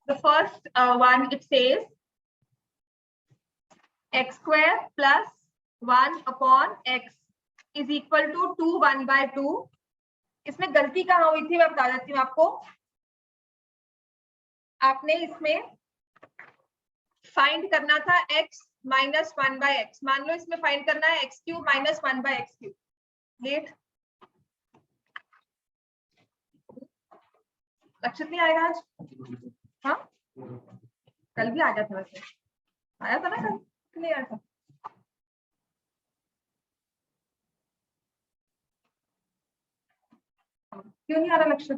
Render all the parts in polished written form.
The first one, it says x square plus 1 upon x is equal to 2 1/2. इसमें गलती कहाँ हुई थी मैं बता देती हूँ आपको। आपने इसमें फाइंड करना था x माइनस 1/x। मान लो इसमें फाइंड करना है x³ माइनस 1/x³। लेट लक्षित नहीं आएगा आज? हाँ, कल भी आ गया था, वैसे आया था ना कल, नहीं आया था? क्यों नहीं आ रहा लक्षित?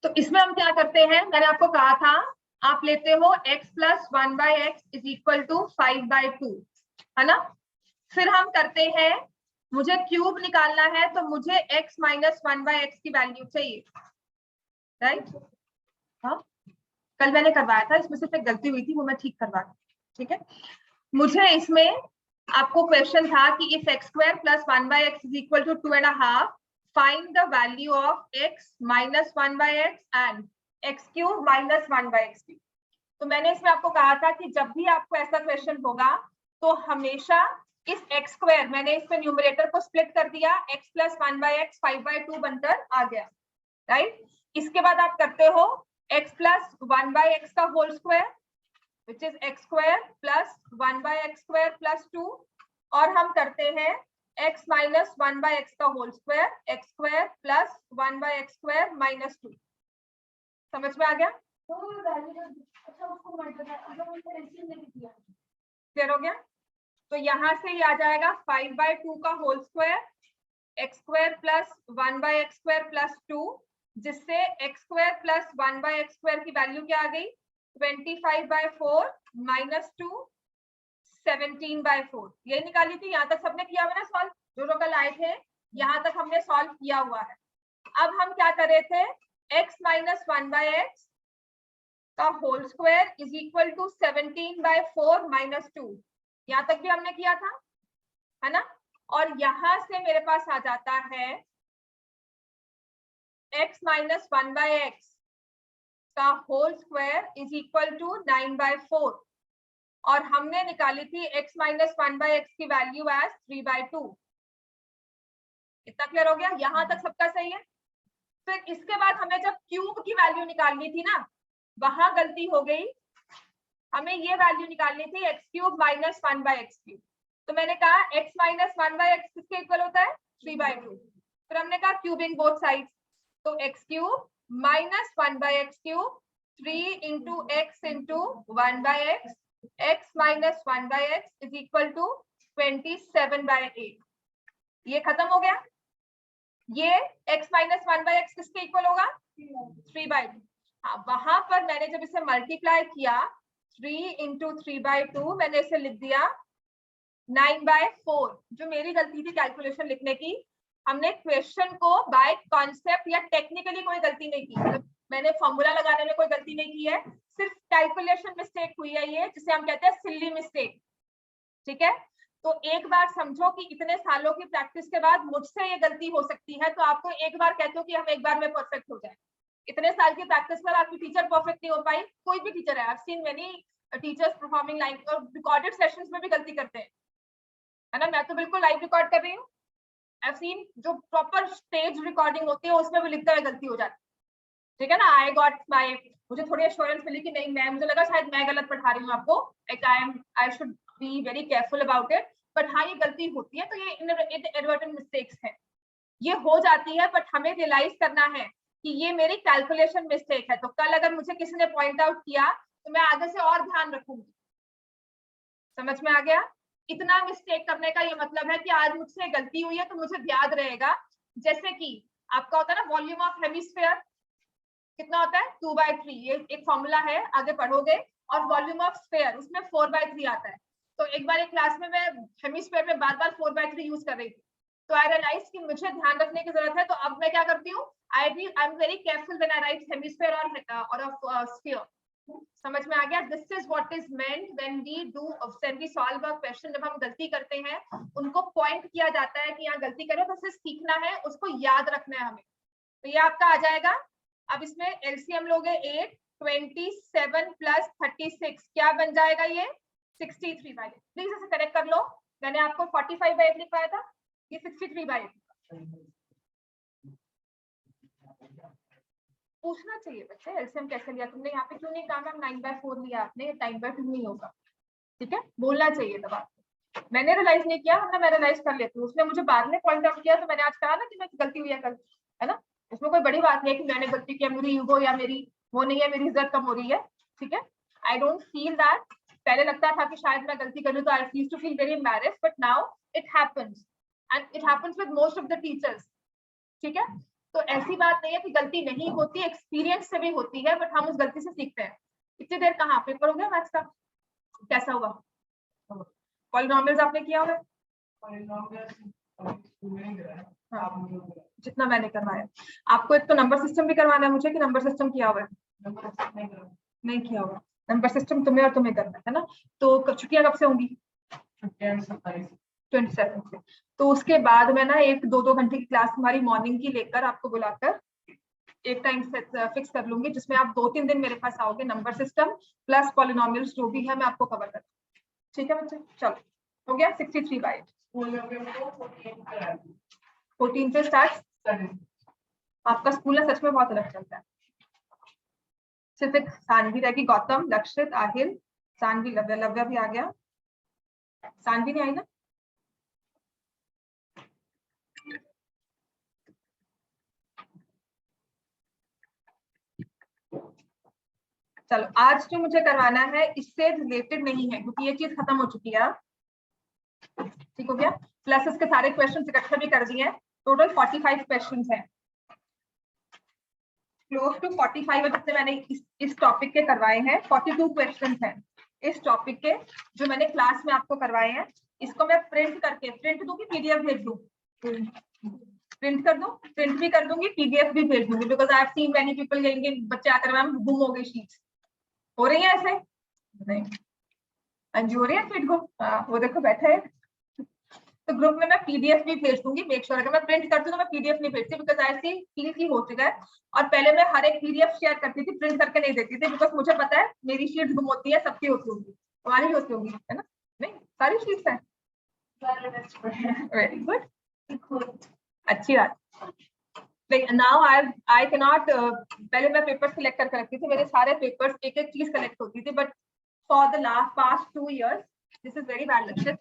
तो इसमें हम क्या करते हैं, मैंने आपको कहा था आप लेते हो x plus 1/x is equal to 5/2, है ना। फिर हम करते हैं, मुझे क्यूब निकालना है तो मुझे x माइनस 1/x की वैल्यू चाहिए, राइट। हाँ, कल मैंने करवाया था, इसमें सिर्फ एक गलती हुई थी, वो मैं ठीक करवा दूँ, ठीक है। मुझे इसमें आपको क्वेश्चन था कि if x² plus 1/x is equal to 2.5, find the value of x minus 1/x and x³ minus 1/x³। तो मैंने इसमें आपको कहा था कि जब भी आपको ऐसा क्वेश्चन होगा तो हमेशा इस x², मैंने इसमें न्यूमरेटर को स्प्लिट कर दिया, x प्लस 1/x 5/2 बनकर आ गया, राइट। इसके बाद आप करते हो x प्लस 1/x का whole square which is x² plus 1/x² plus 2, और हम करते हैं x minus 1/x का whole square x² plus 1/x² minus 2। समझ में आ गया? क्लियर हो गया? तो यहाँ से ये आ जाएगा 5/2 का whole square x² plus 1/x² plus 2, जिससे x² plus 1/x² की वैल्यू क्या आ गई, 25/4 minus 2 17/4। ये निकाली थी, यहाँ तक सबने किया हुआ ना सॉल्व, जो कल आए थे, यहाँ तक हमने सॉल्व किया हुआ है। अब हम क्या कर रहे थे, x माइनस 1/x का whole square is equal to 17/4 minus 2, यहाँ तक भी हमने किया था, है ना। और यहां से मेरे पास आ जाता है x माइनस 1/x का whole square is equal to 9/4, और हमने निकाली थी x माइनस 1/x की वैल्यू एज 3/2। इतना क्लियर हो गया? यहां तक सबका सही है। फिर इसके बाद हमें जब क्यूब की वैल्यू निकालनी थी ना, वहां गलती हो गई, हमें ये वैल्यू निकालनी थी x³ माइनस 1/x³। तो मैंने कहा x माइनस 1/x किसके इक्वल होता है, 3/2। फिर हमने कहा क्यूबिंग बोथ साइड्स, तो x³ minus 1/x³ 3 into x into 1/x, x minus 1/x is equal to 27/8। ये खत्म हो गया। ये x माइनस 1/x किसके इक्वल होगा, 3/2। हाँ, वहां पर मैंने जब इसे मल्टीप्लाई किया 3 into 3/2, मैंने इसे लिख दिया 9/4। जो मेरी गलती थी कैलकुलेशन लिखने की, हमने क्वेश्चन को बाय कॉन्सेप्ट या टेक्निकली कोई गलती नहीं की, मतलब मैंने फॉर्मूला लगाने में कोई गलती नहीं की है, सिर्फ कैलकुलेशन मिस्टेक हुई है, ये जिसे हम कहते हैं सिली मिस्टेक, ठीक है। तो एक बार समझो कि इतने सालों की प्रैक्टिस के बाद मुझसे ये गलती हो सकती है, तो आपको एक बार कहते हो कि हम एक बार में परफेक्ट हो जाए। इतने साल की प्रैक्टिस पर आपकी टीचर परफेक्ट नहीं हो पाई, कोई भी टीचर है, I have seen many teachers performing like, और रिकॉर्डेड सेशंस में भी गलती करते हैं, है ना। मैं तो बिल्कुल लाइव रिकॉर्ड कर रही हूँ, आई हैव सीन जो प्रॉपर स्टेज रिकॉर्डिंग होती है उसमें भी लिखते हुए गलती हो जाती है, ठीक है ना। आई गॉट माय, मुझे थोड़ी एश्योरेंस मिली कि नहीं, मैं, मुझे लगा शायद मैं गलत पढ़ा रही हूँ आपको, I should be very careful about it, but हाँ ये गलती होती है, तो ये इनएडवर्टेंट मिस्टेक्स है, ये हो जाती है, बट हमें रियलाइज करना है कि ये मेरी कैलकुलेशन मिस्टेक है। तो कल अगर मुझे किसी ने पॉइंट आउट किया तो मैं आगे से और ध्यान रखूंगी। समझ में आ गया? इतना मिस्टेक करने का ये मतलब है कि आज मुझसे गलती हुई है तो मुझे याद रहेगा। जैसे कि आपका होता है ना वॉल्यूम ऑफ हेमिस्फीयर कितना होता है, 2/3, ये एक फॉर्मूला है, आगे पढ़ोगे। और वॉल्यूम ऑफ स्फीयर उसमें 4/3 आता है। तो एक बार एक क्लास में मैं हेमिस्फीयर में बार बार 4/3 यूज कर रही थी, तो आई रियलाइज कि मुझे ध्यान रखने की जरूरत है। तो अब मैं क्या करती हूँ, I am very careful when I write hemisphere और स्फीयर। समझ में आ गया? This is what is meant when we solve a question. जब हम गलती करते हैं, उनको पॉइंट किया जाता है कि यहाँ गलती करो, तो सिर्फ सीखना है, उसको याद रखना है हमें। तो ये आपका आ जाएगा। अब इसमें एलसीएम लोगे 8, 27 प्लस 36 क्या बन जाएगा ये 63/8। प्लीज इसे करेक्ट कर लो, मैंने आपको 45/8 लिखवाया था, ये 63/8। पूछना चाहिए बच्चे एलसीएम कैसे लिया तुमने, यहाँ पे क्यों नहीं कहा मैम 9/4 लिया आपने, टाइम बाय 2 नहीं होगा, ठीक है, बोलना चाहिए था बात। मैंने रियलाइज नहीं किया, वरना मैं रियलाइज कर लेती हूँ, उसने मुझे बाद में पॉइंट आउट किया तो मैंने आज कहा ना कि मेरी गलती हुई है कल, है ना, इसमें कोई बड़ी बात नहीं है कि मैंने गलती किया, मेरी ईगो या मेरी वो नहीं है, मेरी इज्जत कम हो रही है, ठीक है। आई डोंट फील दैट, पहले लगता था कि शायद मैं गलती करूँ तो I used to feel very embarrassed, but now it happens and it happens with most of the teachers, ठीक है। तो ऐसी बात नहीं है कि गलती नहीं होती, एक्सपीरियंस से भी होती है, बट हम उस गलती से सीखते हैं। इतनी देर कहाँ पेपर हो गया मैथ्स का, कैसा हुआ? पॉलिनोमियल्स आपने किया होगा? जितना मैंने करवाया। आपको एक तो नंबर सिस्टम भी करवाना है मुझे, कि नंबर सिस्टम किया हुआ है? नहीं किया होगा, नंबर सिस्टम तुम्हें और तुम्हें करना है ना। तो छुट्टियां कब से होंगी? 27 से। तो उसके बाद में ना 1-2 घंटे की क्लास हमारी मॉर्निंग की लेकर आपको बुलाकर एक टाइम फिक्स कर लूंगी, जिसमें आप 2-3 दिन मेरे पास आओगे, नंबर सिस्टम प्लस पॉलिनोमियल्स जो भी है मैं आपको कवर करूँ, ठीक है बच्चे? चलो हो गया 63/8। 14 से स्टार्ट। आपका स्कूल ना सच में बहुत अलग चलता है। सिर्फ एक सानवी रहेगी, गौतम, लक्षित, आहिल, सानवी, लव्य, लव्य भी आ गया, सानवी नहीं आई ना? चलो आज जो मुझे करवाना है इससे रिलेटेड नहीं है, क्योंकि ये चीज खत्म हो चुकी है, ठीक हो गया। प्लस इसके सारे क्वेश्चन इकट्ठे भी कर दिए हैं, टोटल 45 क्वेश्चन हैं, क्लोज टू 45 जितने मैंने इस टॉपिक के करवाए हैं। 42 क्वेश्चन हैं इस टॉपिक के जो मैंने क्लास में आपको करवाए हैं। इसको मैं प्रिंट करके, प्रिंट दूं कि पीडीएफ भेज दूं? प्रिंट कर दूं? प्रिंट भी कर दूंगी, पीडीएफ भी भेज दूंगी, because I have seen many people कहेंगे बच्चे आकर मैम गुम हो गई शीट्स, हो रही है ऐसे? नहीं, अंजू हो रही है फीड गुम, वो देखो बैठे है। तो ग्रुप में मैं पीडीएफ भी भेज दूंगी, मेक श्योर। अगर मैं प्रिंट करती हूँ तो मैं पीडीएफ नहीं भेजती, बिकॉज ऐसी फील की हो चुका है। और पहले मैं हर एक पीडीएफ शेयर करती थी, प्रिंट करके नहीं देती थी, बिकॉज मुझे पता है मेरी शीट गुम होती है, सबकी होती होगी, तुम्हारी भी होती होगी, है ना? नहीं, सारी शीट्स है। वेरी गुड, अच्छी बात। नाउ आई कैन नॉट, पहले मैं पेपर सिलेक्ट करके रखती थी, मेरे सारे पेपर्स एक एक चीज कलेक्ट होती थी, but for the past 2 years this is very bad लक्षित,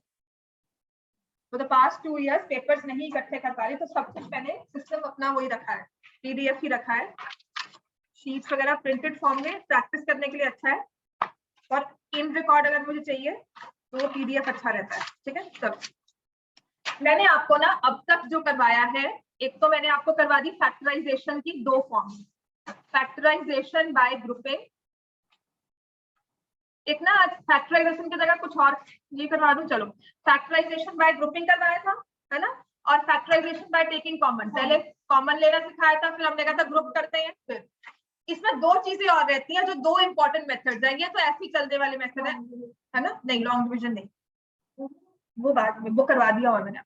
for the past 2 years papers नहीं इकट्ठे कर पा रही, तो सब कुछ मैंने सिस्टम अपना वही रखा है, पीडीएफ ही रखा है। शीट्स वगैरह प्रिंटेड फॉर्म में प्रैक्टिस करने के लिए अच्छा है, और इन रिकॉर्ड अगर मुझे चाहिए तो पीडीएफ अच्छा रहता है, ठीक है। सब मैंने आपको ना अब तक जो करवाया है, एक तो मैंने आपको करवा दी फैक्टराइजेशन की 2 फॉर्म, फैक्टराइजेशन बाय ग्रुपिंग, एक ना फैक्टराइजेशन की जगह कुछ और ये करवा दूं, चलो फैक्टराइजेशन बाय ग्रुपिंग करवाया था, है ना, और फैक्टराइजेशन बाय टेकिंग कॉमन। पहले कॉमन लेना सिखाया था, फिर हमने कहा था ग्रुप करते हैं। फिर इसमें 2 चीजें और रहती हैं जो 2 इंपॉर्टेंट मेथड्स हैं, ये तो ऐसे ही चलने वाले मेथड है ना, नहीं लॉन्ग डिवीजन नहीं, वो बाद में वो करवा दिया और मैंने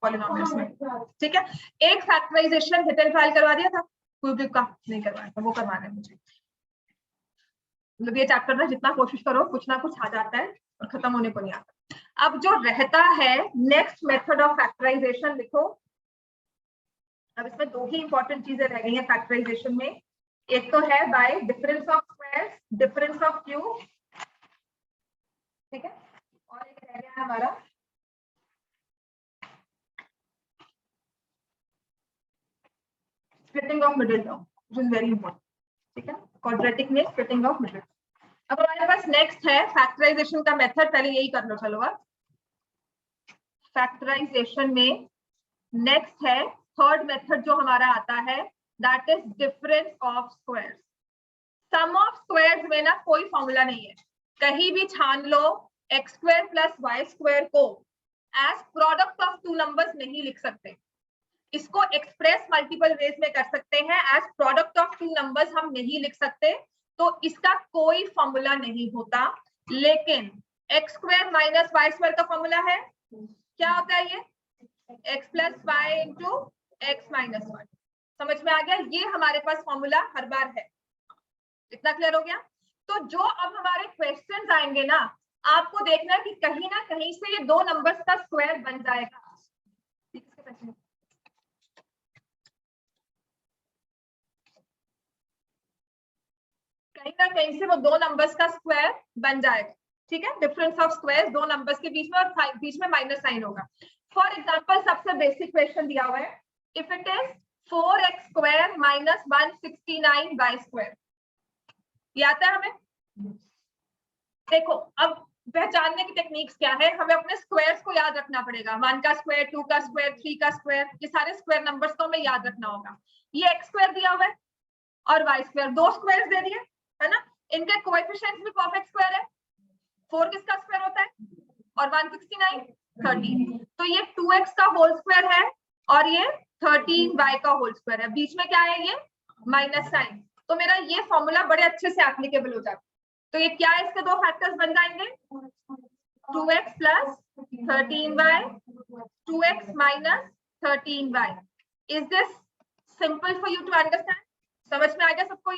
पॉलिनोमियल्स में, ठीक है। एक फैक्टराइजेशन हिट एंड ट्रायल करवा दिया था, क्यूबिक का नहीं करवाया था, वो करवाना है मुझे। मतलब ये चैप्टर में जितना कोशिश करो कुछ ना कुछ आ जाता है और खत्म होने को नहीं आता। अब जो रहता है नेक्स्ट मेथड ऑफ फैक्टराइजेशन लिखो। अब इसमें 2 ही इंपॉर्टेंट चीजें रह गई हैं फैक्टराइजेशन में, एक तो है bye difference of squares, difference of cube, ठीक है, और एक रह गया हमारा splitting of middle term, which is very important, ठीक है, क्वाड्रेटिक में स्प्लिटिंग ऑफ मिडिल। अब हमारे पास नेक्स्ट है फैक्टराइजेशन का मेथड, पहले यही कर लो चलो। अब फैक्टराइजेशन में नेक्स्ट है थर्ड मेथड जो हमारा आता है, that is difference of squares. Sum of squares में ना कोई फॉर्मूला नहीं है, कहीं भी छान लो, x square plus y square को एज प्रोडक्ट ऑफ 2 नंबर्स नहीं लिख सकते, इसको एक्सप्रेस मल्टीपल वेज में कर सकते हैं, एज प्रोडक्ट ऑफ 2 नंबर्स हम नहीं लिख सकते, तो इसका कोई फॉर्मूला नहीं होता। लेकिन X square minus Y square का फॉर्मूला है, क्या होता है ये? x plus Y into X minus 1, समझ समझ में आ गया? ये हमारे पास फॉर्मूला हर बार है। इतना क्लियर हो गया? तो जो अब हमारे क्वेश्चंस आएंगे ना, आपको देखना है कि कहीं ना कहीं से ये दो नंबर्स का स्क्वायर बन जाएगा। कहीं ना कहीं से वो दो नंबर्स का स्क्वायर बन जाएगा। ठीक है, डिफरेंस ऑफ स्क्वायर दो नंबर्स के बीच में, और बीच में माइनस साइन होगा। फॉर एग्जांपल सबसे बेसिक क्वेश्चन दिया हुआ है, if it is 4x square minus 169y square, ये आता है हमें। देखो अब पहचानने की टेक्निक्स क्या है, हमें अपने स्क्वायर्स को याद रखना पड़ेगा। 1 का स्क्वायर, 2 का स्क्वायर, 3 का स्क्वायर, ये सारे स्क्वायर नंबर्स को हमें याद रखना होगा। ये x स्क्वायर दिया हुआ है और y स्क्वायर, दो स्क्वायर्स दे दिए है ना, इनके कोएफिशिएंट्स भी परफेक्ट स्क्वायर है। 4 किसका स्क्वायर होता है और 169 13, तो ये 2x का होल स्क्वायर है और ये 13y का होल स्क्वायर है। बीच में क्या है, ये माइनस साइन। तो मेरा ये फॉर्मूला बड़े अच्छे से एप्लीकेबल हो जाता है। तो ये क्या है, इसके दो फैक्टर्स बन जाएंगे, 2x plus 13y, 2x minus 13y। Is this simple for you to understand? समझ में आ गया सबको?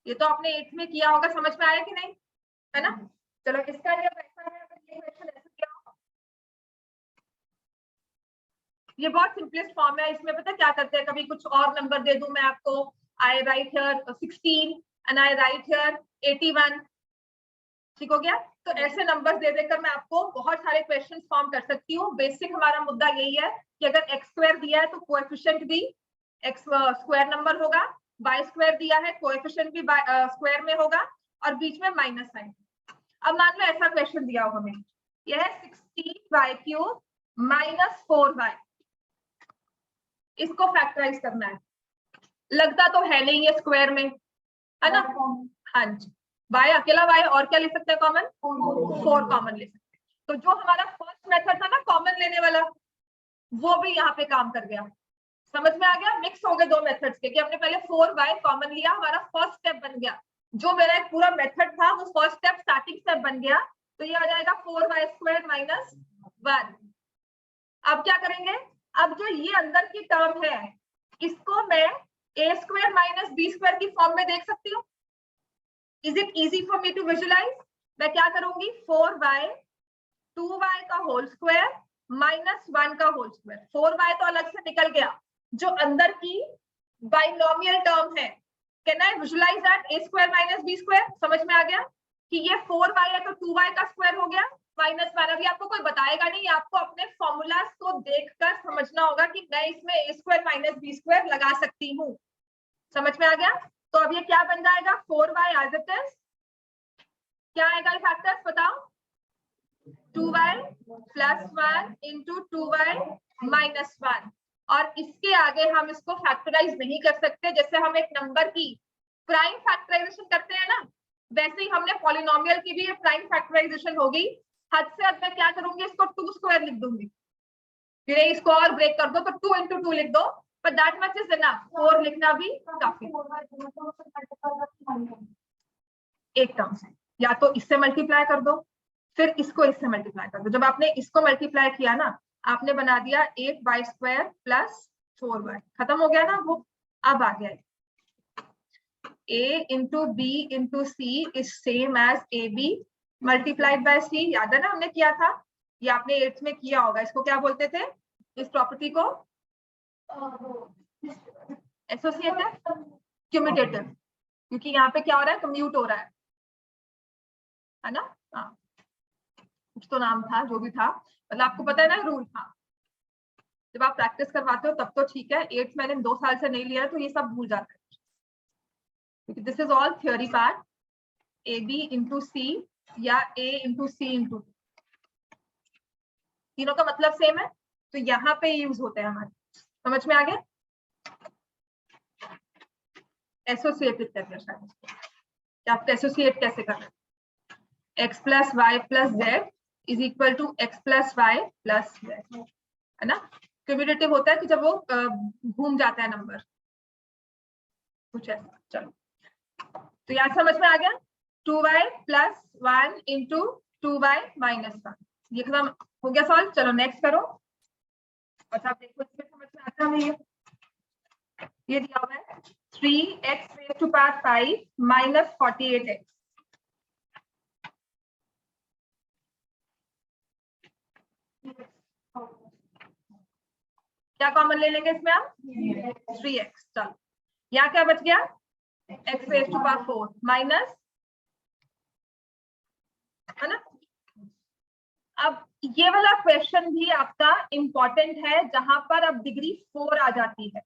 ये तो आपने 8th में किया होगा, समझ में आया कि नहीं, है ना? चलो इसका ये ऐसा है, अगर ये क्वेश्चन ऐसे किया हो, ये बहुत सिंपलेस्ट फॉर्म है। इसमें पता क्या करते हैं, कभी कुछ और नंबर दे दूं मैं आपको, I write here 16 and I write here 81, ठीक हो गया? तो ऐसे नंबर्स दे देकर मैं आपको बहुत सारे क्वेश्चन फॉर्म कर सकती हूँ। बेसिक हमारा मुद्दा यही है कि अगर x स्क्वायर दिया है तो कोएफिशिएंट भी x स्क्वायर नंबर होगा, y स्क्वायर दिया है कोएफिशिएंट भी स्क्वायर में होगा, और बीच में माइनस साइन। अब मान लो ऐसा क्वेश्चन दिया हो हमें, यह है 16y क्यूब माइनस 4y, इसको फैक्टराइज करना है। लगता तो है नहीं ये स्क्वायर में, है ना? हाँ जी, y अकेला y, और क्या ले सकते हैं कॉमन? 4 कॉमन ले सकते हैं। तो जो हमारा फर्स्ट मेथड था ना कॉमन लेने वाला, वो भी यहाँ पे काम कर गया। समझ में आ गया? मिक्स हो गए दो मेथड्स के, कि हमने पहले 4y कॉमन लिया, हमारा फर्स्ट स्टेप बन गया। जो मेरा एक पूरा मेथड था वो फर्स्ट स्टेप स्टार्टिंग स्टेप बन गया, तो ये आ जाएगा 4y स्क्वायर माइनस 1। अब क्या करेंगे, अब जो ये अंदर की टर्म है इसको मैं a square minus b square की फॉर्म में देख सकती हूँ। Is it easy for me to visualise? मैं क्या करूंगी, 4y 2y का होल स्क्वायर माइनस 1 का होल स्क्वायर। 4y तो अलग से निकल गया, जो अंदर की बाइनोमियल टर्म है, can I visualise that a square minus b square? समझ में आ गया कि ये 4y है तो 2y का स्क्वायर हो गया माइनस 1। अभी आपको कोई बताएगा नहीं, आपको अपने फॉर्मूलाज को देखकर समझना होगा कि मैं इसमें a square minus b square लगा सकती हूँ। समझ में आ गया? तो अब ये क्या बन जाएगा, 4y एज इट इज, क्या आएगा फैक्टर्स बताओ, 2y plus 1 into 2y minus 1। और इसके आगे हम इसको फैक्टराइज नहीं कर सकते। जैसे हम एक नंबर की प्राइम फैक्टराइजेशन करते हैं ना, वैसे ही हमने पॉलिनोमियल की भी प्राइम फैक्टराइजेशन होगी। हद से हद मैं क्या करूंगी, इसको 2 स्क्वायर लिख दूंगी, फिर इसको और ब्रेक कर दो तो 2 इंटू 2 लिख दो, पर दैट मच इज इनफ। 4 लिखना भी काफी। एक टर्म से या तो इससे मल्टीप्लाई कर दो, फिर इसको इससे मल्टीप्लाई कर दो। जब आपने इसको मल्टीप्लाई किया ना, आपने बना दिया 8y स्क्वायर प्लस 4y, खत्म हो गया ना वो। अब आ गया a into b into c is same as a b multiplied by c. याद है ना हमने किया था, ये आपने 8th में किया होगा। इसको क्या बोलते थे, इस प्रॉपर्टी को एसोसिएटिव क्यूमुटेटिव, क्योंकि यहाँ पे क्या हो रहा है, कम्यूट हो रहा है ना? हाँ, कुछ तो नाम था, जो भी था, मतलब आपको पता है ना रूल था। जब आप प्रैक्टिस करवाते हो तब तो ठीक है, 8th मैंने 2 साल से नहीं लिया है तो ये सब भूल जाता है, क्योंकि this is all theory part. A b into c या ए इंटू सी इंटू, तीनों का मतलब सेम है, तो यहाँ पे यूज होते हैं हमारे। समझ में आ गया? एसोसिएटेड कहते हैं शायद। आप एसोसिएट कैसे करना है, x plus y plus z is equal to x plus y plus z, है ना? क्यूमुलेटिव होता है कि जब वो घूम जाता है नंबर, कुछ ऐसा। चलो, तो यहाँ समझ में आ गया, 2y plus 1 into 2y minus 1, ये खत्म हो गया सॉल्व। चलो नेक्स्ट करो, और आप देखो इसमें समझ में आता है ये। ये दिया हुआ है 3x raised to power 5 minus 48x। क्या कॉमन ले लेंगे इसमें हम 3x। चलो यहाँ क्या बच गया x raised to power 4 minus, है ना। अब ये वाला क्वेश्चन भी आपका इंपॉर्टेंट है जहां पर अब डिग्री 4 आ जाती है,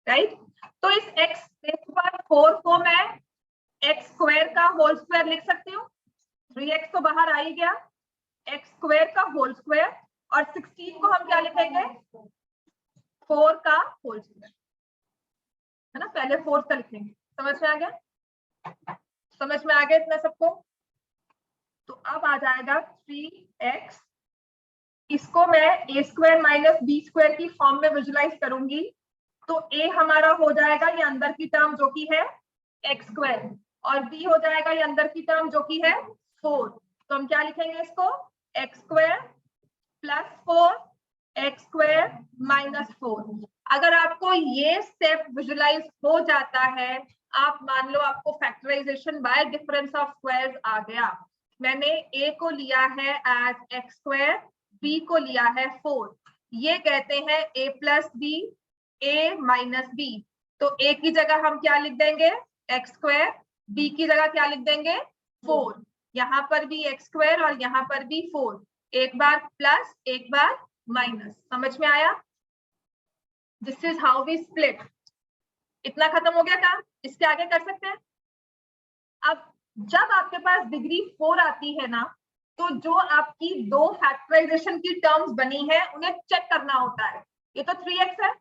राइट। तो इस x raised to power 4 को मैं x स्क्वायर का होल स्क्वायर लिख सकती हूँ। 3x तो बाहर आ ही गया, x स्क्वायर का होल स्क्वायर, और 16 को हम क्या लिखेंगे 4 का होल स्क्वायर, है ना। पहले 4 का लिखेंगे। समझ में आ गया, समझ में आ गया इतना सबको। तो अब आ जाएगा 3x, इसको मैं a square minus b square की फॉर्म में विजुलाइज करूंगी तो a हमारा हो जाएगा ये अंदर की टर्म जो कि है x स्क्वायर, और b हो जाएगा ये अंदर की टर्म जो कि है 4। तो हम क्या लिखेंगे इसको x square plus 4 x square minus 4। अगर आपको ये स्टेप विजुलाइज हो जाता है, आप मान लो आपको factorisation by difference of squares आ गया। मैंने a को लिया है एज x स्क्वायर, b को लिया है 4, ये कहते हैं a plus b, a minus b. तो a की जगह हम क्या लिख देंगे x स्क्वायर, b की जगह क्या लिख देंगे 4। यहाँ पर भी x स्क्वायर और यहाँ पर भी 4, एक बार प्लस एक बार माइनस। समझ में आया? This is how we split. इतना खत्म हो गया काम, इसके आगे कर सकते हैं। अब जब आपके पास डिग्री 4 आती है ना, तो जो आपकी दो फैक्टराइजेशन की टर्म्स बनी है उन्हें चेक करना होता है। ये तो 3x है,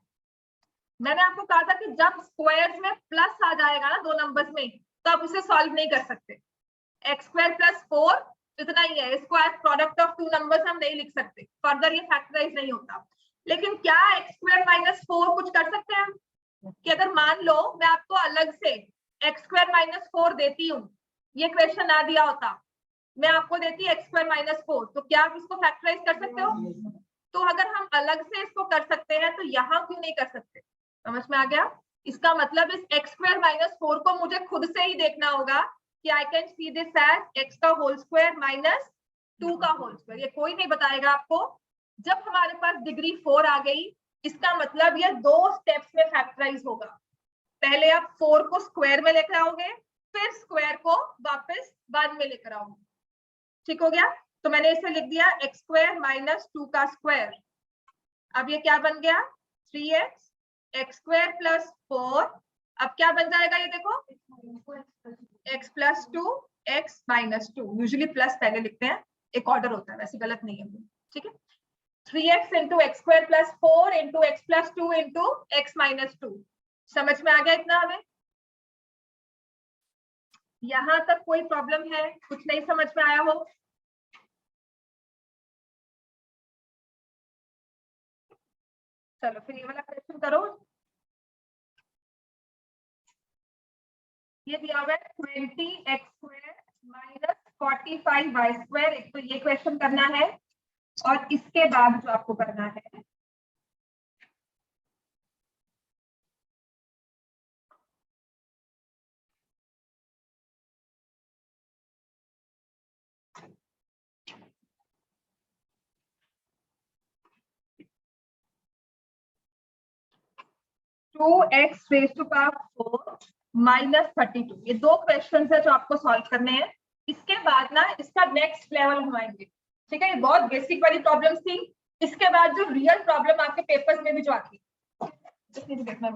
मैंने आपको कहा था कि जब स्क्वायर्स में प्लस आ जाएगा ना दो नंबर्स में, तो आप उसे सॉल्व नहीं कर सकते। x स्क्वायर प्लस 4 इतना ही है, इसको as product of two numbers हम नहीं लिख सकते, फर्दर ये फैक्टराइज नहीं होता। लेकिन क्या x स्क्वायर माइनस 4 कुछ कर सकते हैं हम, कि अगर मान लो मैं आपको अलग से x स्क्वायर माइनस 4 देती हूँ, ये क्वेश्चन ना दिया होता, मैं आपको देती x स्क्वायर माइनस 4, तो क्या आप इसको फैक्टराइज कर सकते हो? तो अगर हम अलग से इसको कर सकते हैं तो यहाँ क्यों नहीं कर सकते? समझ में आ गया? इसका मतलब इस x स्क्वायर माइनस 4 को मुझे खुद से ही देखना होगा कि I can see this as x का होल स्क्वायर माइनस 2 का होल स्क्वायर। ये कोई नहीं बताएगा आपको। जब हमारे पास डिग्री 4 आ गई, इसका मतलब ये दो स्टेप्स में फैक्टराइज होगा। पहले आप 4 को स्क्वायर में लेकर आओगे, फिर स्क्वायर को वापस 1 में लेकर आओगे। ठीक हो गया? तो मैंने इसे लिख दिया x स्क्वायर माइनस 2 का स्क्वायर। अब ये क्या बन गया 3x, x स्क्वायर प्लस 4। अब क्या बन जाएगा ये देखो x plus 2 x minus 2। Usually plus पहले लिखते हैं, एक ऑर्डर होता है, वैसे गलत नहीं है। ठीक है, 3x into x square plus 4 into x plus 2 into X minus 2। समझ में आ गया इतना? हमें यहां तक कोई प्रॉब्लम है? कुछ नहीं समझ में आया हो? चलो फिर ये वाला क्वेश्चन करो। ये दिया हुआ है 20x square minus 45y square. एक तो ये क्वेश्चन करना है, और इसके बाद जो आपको करना है two x raise to power 4 minus 32। ये दो क्वेश्चन है जो आपको सॉल्व करने हैं। इसके बाद ना इसका नेक्स्ट लेवल हम आएंगे। ठीक है, ये बहुत बेसिक वाली प्रॉब्लम्स थी। इसके बाद जो रियल प्रॉब्लम आपके पेपर्स में भी जो आती है, देखना है।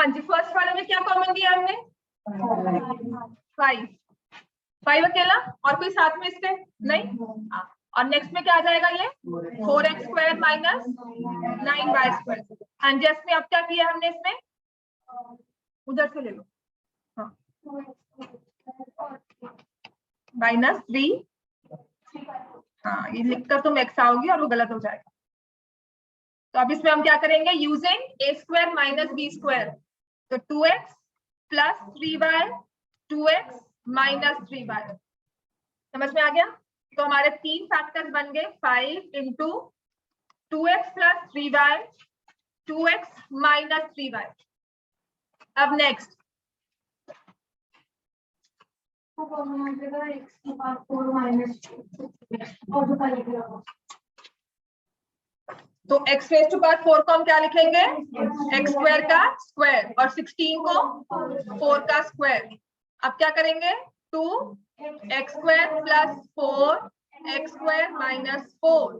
हाँ जी, फर्स्ट वाले में क्या कॉमन दिया हमने? 5 5 अकेला, और कोई साथ में इसके नहीं। हाँ, और नेक्स्ट में क्या आ जाएगा ये 4x square minus 9y square. हाँ जी, इसमें अब क्या किया हमने, इसमें उधर से ले लो, हाँ -3, हाँ ये लिखकर तुम x आओगी और वो गलत हो जाएगा। तो अब इसमें हम क्या करेंगे, using a square minus b square, तो 2x plus 3y 2x minus 3y। समझ में आ गया? तो हमारे तीन फैक्टर्स बन गए, 5 into 2x plus 3y 2x minus 3y। अब नेक्स्ट तो x रेज़ टू पावर 4 को हम क्या लिखेंगे, x स्क्वायर का स्क्वायर, और 16 को 4 का स्क्वायर। अब क्या करेंगे, 2x square plus 4 x square minus 4।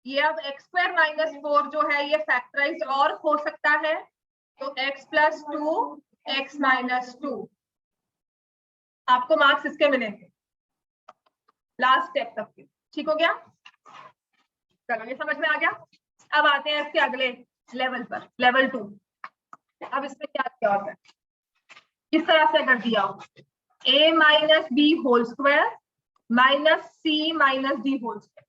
ये अब x स्क्वायर माइनस 4 जो है ये फैक्टराइज और हो सकता है, तो x प्लस 2 x माइनस 2। आपको मार्क्स इसके मिलेंगे लास्ट स्टेप तक के। ठीक हो गया? चलो ये समझ में आ गया। अब आते हैं इसके अगले लेवल पर, लेवल 2। अब इसमें क्या क्या होता है, किस तरह से कर दिया हो, a minus b whole square minus c minus d whole square.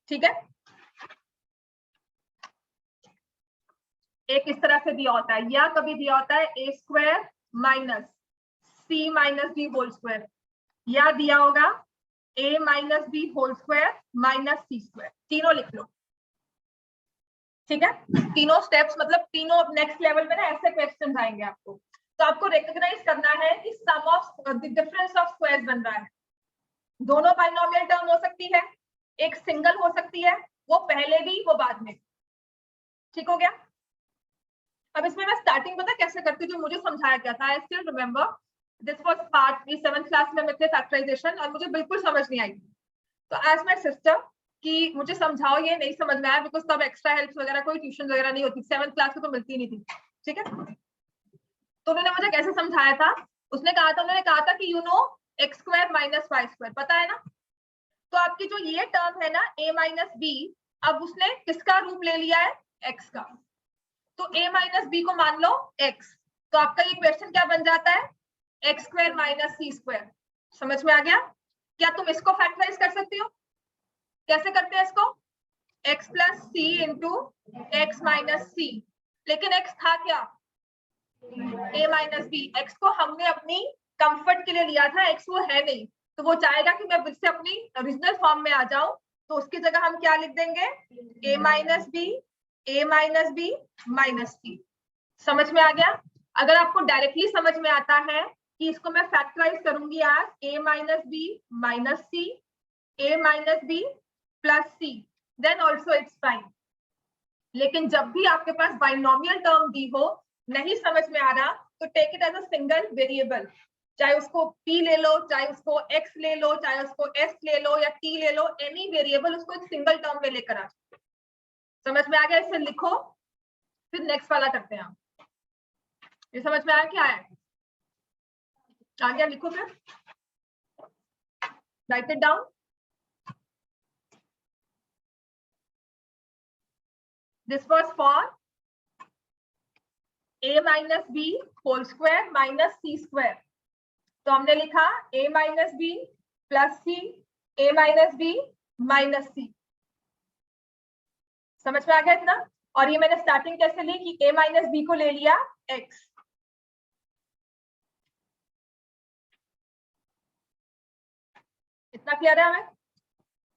ठीक है, एक इस तरह से दिया होता है, या कभी दिया होता है a square minus c minus d whole square, या दिया होगा a minus b whole square minus c square. तीनों लिख लो। ठीक है, तीनों स्टेप्स मतलब तीनों नेक्स्ट लेवल में ना ऐसे क्वेश्चन आएंगे आपको। तो आपको रिकॉग्नाइज करना है कि sum of the difference of squares बन रहा है। दोनों बाइनोमियल टर्म हो सकती है, एक सिंगल हो सकती है, वो पहले भी वो बाद में। ठीक हो गया? अब इसमें मैं स्टार्टिंग पता कैसे करती हूँ, जो मुझे समझाया गया था, I still remember this was part 7th class में मैं फैक्टराइजेशन, और मुझे बिल्कुल समझ नहीं आई। तो आज माय सिस्टर कि मुझे समझाओ, ये नहीं समझ में आया, बिकॉज तब एक्स्ट्रा हेल्प वगैरह कोई ट्यूशन वगैरह नहीं होती, 7th क्लास में तो मिलती नहीं थी। ठीक है, तो उन्होंने मुझे कैसे समझाया था, उन्होंने कहा था कि you know x square minus Y square, पता है ना? तो आपकी जो ये टर्म है ना a माइनस बी, अब उसने किसका रूप ले लिया है, x का। तो a माइनस बी को मान लो x, तो आपका ये क्वेश्चन क्या बन जाता है, x square minus c square. समझ में आ गया? क्या तुम इसको फैक्टराइज कर सकती हो? कैसे करते हैं इसको, x प्लस सी इंटू एक्स माइनस सी, लेकिन x था क्या, a माइनस बी। x को हमने अपनी कंफर्ट के लिए लिया था, x वो है नहीं, तो वो चाहेगा कि मैं फिर से अपनी ओरिजिनल फॉर्म में आ जाऊं, तो उसकी जगह हम क्या लिख देंगे, a minus b minus c. समझ में आ गया? अगर आपको डायरेक्टली समझ में आता है कि इसको मैं फैक्टराइज करूंगी आज, a minus b minus c, a minus b plus c, then also it's fine. लेकिन जब भी आपके पास बाइनोमियल टर्म दी हो, नहीं समझ में आ रहा, तो take it as a single variable, चाहे उसको p ले लो, चाहे उसको x ले लो, चाहे उसको s ले लो या t ले लो, एनी वेरिएबल, उसको एक सिंगल टर्म में लेकर आ। समझ में आ गया? इसे लिखो, फिर नेक्स्ट वाला करते हैं। ये समझ में आया क्या है? आ गया? लिखो फिर, write it down. This was for a minus b whole square minus c square. तो हमने लिखा a minus b plus c, a minus b minus c. समझ में आ गया इतना? और ये मैंने स्टार्टिंग कैसे ली कि a माइनस बी को ले लिया x। इतना क्लियर है? हमें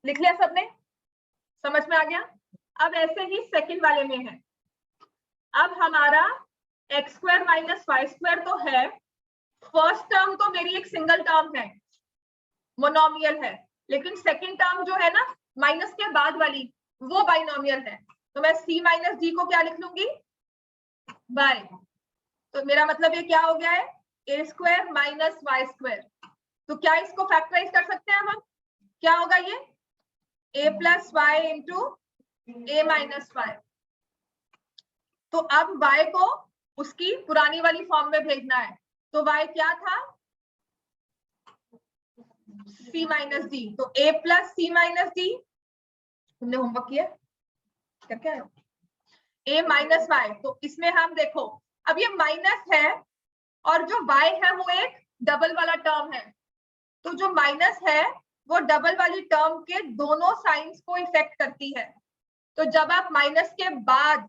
लिख लिया सबने? समझ में आ गया? अब ऐसे ही सेकंड वाले में है, अब हमारा x square minus Y square तो है, फर्स्ट टर्म तो मेरी एक सिंगल टर्म है, मोनोमियल है, लेकिन सेकंड टर्म जो है ना माइनस के बाद वाली, वो बाइनोमियल है। तो मैं c माइनस डी को क्या लिख लूंगी, बाय। तो मेरा मतलब ये क्या हो गया है, a square minus Y square. तो क्या इसको फैक्टराइज कर सकते हैं हम? क्या होगा ये, a plus Y into a minus y. तो अब y को उसकी पुरानी वाली फॉर्म में भेजना है। तो y क्या था, c माइनस डी। तो a plus c minus d, तुमने होमवर्क किया क्या, क्या है a माइनस वाई। तो इसमें हम देखो अब ये माइनस है और जो y है वो एक डबल वाला टर्म है। तो जो माइनस है वो डबल वाली टर्म के दोनों साइंस को इफेक्ट करती है। तो जब आप माइनस के बाद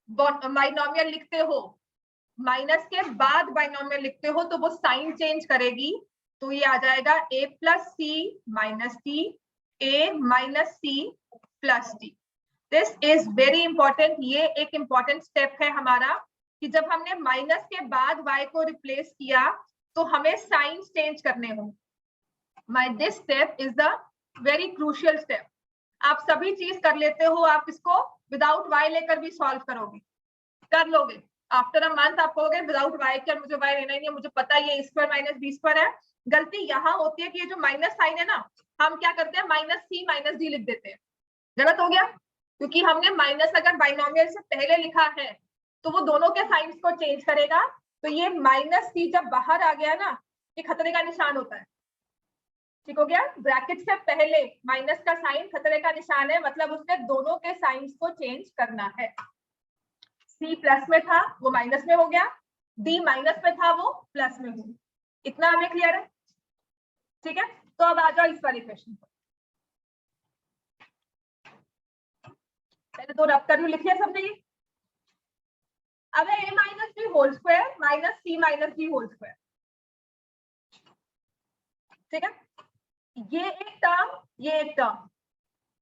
बाइनोमियल लिखते हो, माइनस के बाद बाइनोमियल लिखते हो तो वो साइन चेंज करेगी। तो ये आ जाएगा a plus c minus d, a minus c plus d. This is very important. ये एक इंपॉर्टेंट स्टेप है हमारा कि जब हमने माइनस के बाद y को रिप्लेस किया तो हमें साइन चेंज करने हों। This step is the very crucial step. आप सभी चीज कर लेते हो, आप इसको विदाउट y लेकर भी सॉल्व करोगे, कर लोगे। आफ्टर अ मंथ आप कहोगे विदाउट y के मुझे y लेना ही नहीं है, मुझे पता है ये स्क्वायर माइनस बी स्क्वायर है। गलती यहाँ होती है कि ये जो माइनस साइन है ना, हम क्या करते हैं माइनस सी माइनस डी लिख देते हैं। गलत हो गया, क्योंकि हमने माइनस अगर बाइनोमियल से पहले लिखा है तो वो दोनों के साइंस को चेंज करेगा। तो ये माइनस सी जब बाहर आ गया ना, ये खतरे का निशान होता है। ठीक हो गया, ब्रैकेट से पहले माइनस का साइन खतरे का निशान है, मतलब उसने दोनों के साइंस को चेंज करना है। सी प्लस में था वो माइनस में हो गया, डी माइनस में था वो प्लस में हो गया। इतना हमें क्लियर है? ठीक है, तो अब आ जाओ इस वाले क्वेश्चन पर। पहले तो रब कर लिख लिया सबने ये। अब है a minus b whole square minus c minus d whole square. ठीक है, ये एक टर्म ये एक टर्म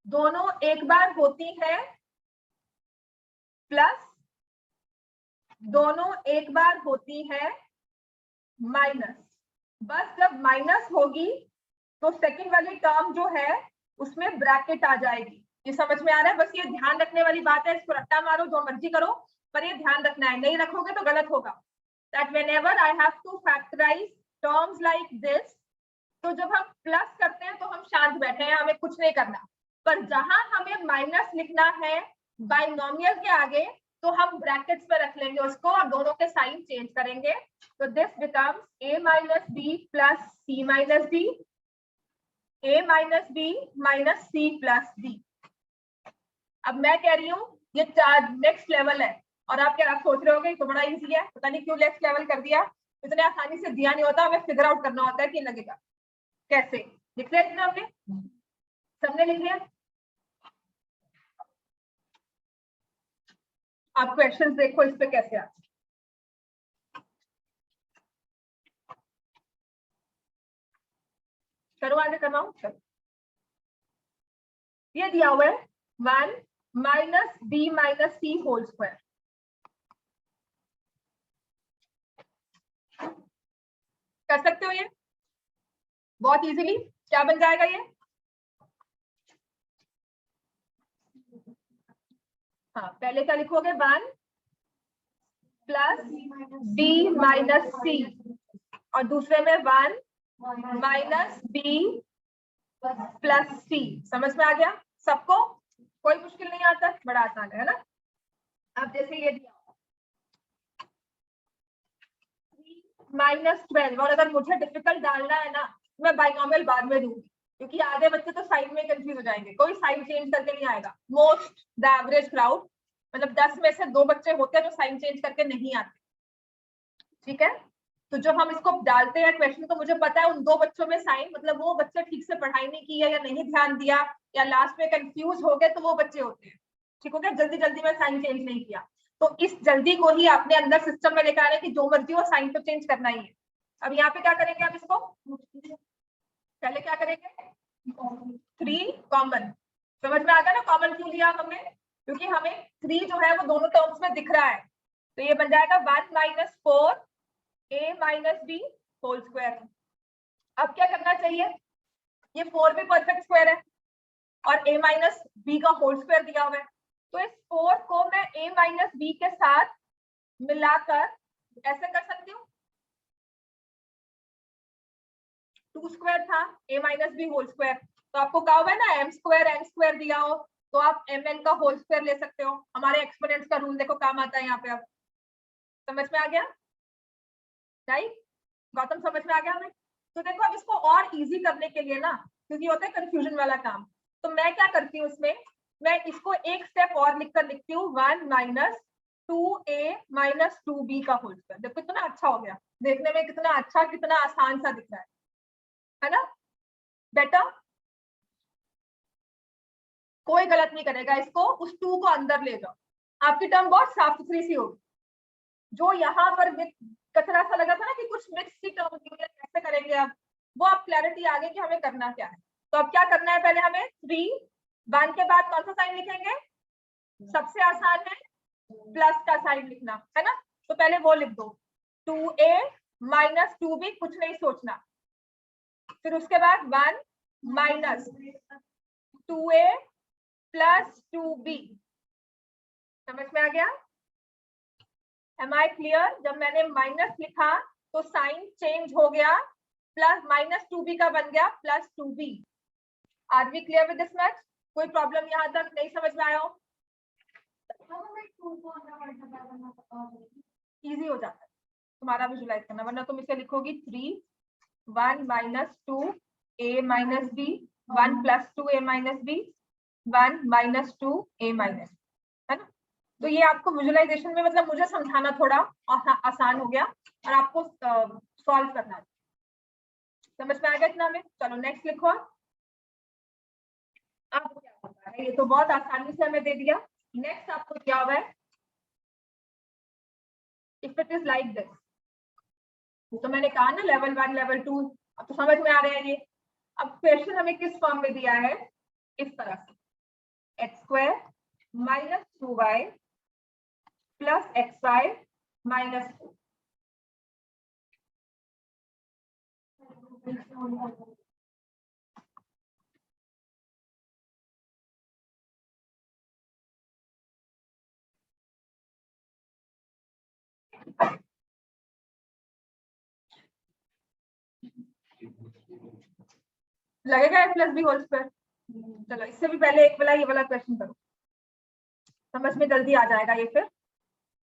दोनों एक बार होती है प्लस, दोनों एक बार होती है माइनस। बस जब माइनस होगी तो सेकंड वाली टर्म जो है उसमें ब्रैकेट आ जाएगी। ये समझ में आ रहा है? बस ये ध्यान रखने वाली बात है, इसको रट्टा मारो जो मर्जी करो, पर ये ध्यान रखना है, नहीं रखोगे तो गलत होगा। That whenever I have to factorise terms like this, तो जब हम प्लस करते हैं तो हम शांत बैठे हैं, हमें कुछ नहीं करना। पर जहां हमें माइनस लिखना है बाइनोमियल के आगे तो हम ब्रैकेट्स में रख लेंगे उसको और दोनों के साइन चेंज करेंगे। तो this becomes a minus b plus c minus d, a minus b minus c plus d. अब मैं कह रही हूँ ये नेक्स्ट लेवल है, और आप क्या आप सोच रहे होगे तो बड़ा इजी है, पता नहीं क्यों नेक्स्ट लेवल कर दिया। इतने आसानी से दिया नहीं होता, हमें फिगर आउट करना होता है कि लगेगा कैसे। लिख लिया इतना हमने, सबने लिख लिया? आप क्वेश्चंस देखो इस पे कैसे आते। करो आगे करवाऊं, चलो। ये दिया हुआ है 1 माइनस बी माइनस सी होल स्क्वायर। कर सकते हो ये बहुत इजीली। क्या बन जाएगा ये? हाँ, पहले क्या लिखोगे 1 प्लस बी माइनस सी, और दूसरे में 1 माइनस बी प्लस सी। समझ में आ गया सबको? कोई मुश्किल नहीं आता, बड़ा आसान है ना। अब जैसे ये दिया -12, और अगर मुझे डिफिकल्ट डालना है ना मैं बाइनोमियल बाद में दूंगी, क्योंकि आधे बच्चे तो साइन में कंफ्यूज हो जाएंगे, कोई साइन चेंज करके नहीं आएगा। मोस्ट द एवरेज क्राउड, मतलब 10 में से 2 बच्चे होते हैं जो साइन चेंज करके नहीं आते। ठीक है, तो जब हम इसको डालते हैं क्वेश्चन तो मुझे पता है उन 2 बच्चों में साइन, मतलब वो बच्चे ठीक से पढ़ाई नहीं की है या नहीं ध्यान दिया या लास्ट में कंफ्यूज हो गए, तो वो बच्चे होते हैं। ठीक हो गया, जल्दी जल्दी में साइन चेंज नहीं किया। तो इस जल्दी को ही अपने अंदर सिस्टम में लेकर आने की जो मर्जी हो साइन तो चेंज करना ही है। अब यहाँ पे क्या करेंगे आप इसको, पहले क्या करेंगे 3 कॉमन। समझ में आ गया ना कॉमन क्यों लिया हमने? क्योंकि हमें 3 जो है वो दोनों टर्म्स में दिख रहा है। तो ये बन जाएगा 1 minus 4 a minus b whole square. अब क्या करना चाहिए, ये 4 भी परफेक्ट स्क्वायर है और a माइनस बी का होल स्क्वायर दिया हुआ है, तो इस 4 को मैं a माइनस बी के साथ मिलाकर ऐसे कर सकती हूँ। 2 स्क्वायर था a minus b whole square, तो आपको कहा हुआ है ना m स्क्वायर n स्क्वायर दिया हो, तो आप mn का होल स्क्वायर ले सकते हो। हमारे एक्सपोनेंट्स का रूल देखो काम आता है यहाँ पे। अब समझ में आ गया राइट? गौतम समझ में आ गया हमें? तो देखो अब इसको और इजी करने के लिए ना, क्योंकि होता है कंफ्यूजन वाला काम, तो मैं क्या करती हूँ इसमें, मैं इसको एक स्टेप और लिखकर लिखती हूँ 1 माइनस 2a माइनस 2b का होल स्क्वायर। देखो कितना अच्छा हो गया, देखने में कितना अच्छा, कितना आसान सा दिख रहा है ना? बेटर, कोई गलत नहीं करेगा इसको। उस 2 को अंदर ले जाओ, आपकी टर्म बहुत साफ सुथरी सी होगी। जो यहाँ पर कचरा सा लगा था ना कि कुछ मिक्स सी टर्म होती है, कैसे करेंगे अब, वो आप क्लैरिटी आ गई कि हमें करना क्या है। तो अब क्या करना है, पहले हमें 3 1 के बाद कौन सा साइन लिखेंगे? सबसे आसान है प्लस का साइन लिखना, है ना? तो पहले वो लिख दो 2a माइनस 2b, कुछ नहीं सोचना। फिर उसके बाद 1 माइनस 2a प्लस 2b। समझ में आ गया? Am I clear? जब मैंने माइनस लिखा तो साइन चेंज हो गया, प्लस माइनस 2b का बन गया plus 2b। Are we clear with this match? कोई प्रॉब्लम यहाँ तक नहीं समझ में आया हो? इजी हो जाता है तुम्हारा विजुलाइज करना, वरना तुम इसे लिखोगी 3 1 minus 2a minus b 1 plus 2a minus b 1 minus 2a minus, है ना? तो ये आपको विजुलाइजेशन में, मतलब मुझे समझाना थोड़ा आसान हो गया और आपको सॉल्व करना है। समझ में आ गया इतना में? चलो नेक्स्ट लिखो। अब क्या होता है, ये तो बहुत आसानी से हमें दे दिया। नेक्स्ट आपको क्या हुआ है, if it is like this, तो मैंने कहा ना लेवल 1 लेवल 2, अब तो समझ में आ रहे हैं ये। अब क्वेश्चन हमें किस फॉर्म में दिया है, इस तरह से x square minus 2y plus xy minus 2। लगेगा a plus b whole square? चलो इससे भी पहले एक वाला ये वाला क्वेश्चन करो, समझ में जल्दी आ जाएगा ये फिर,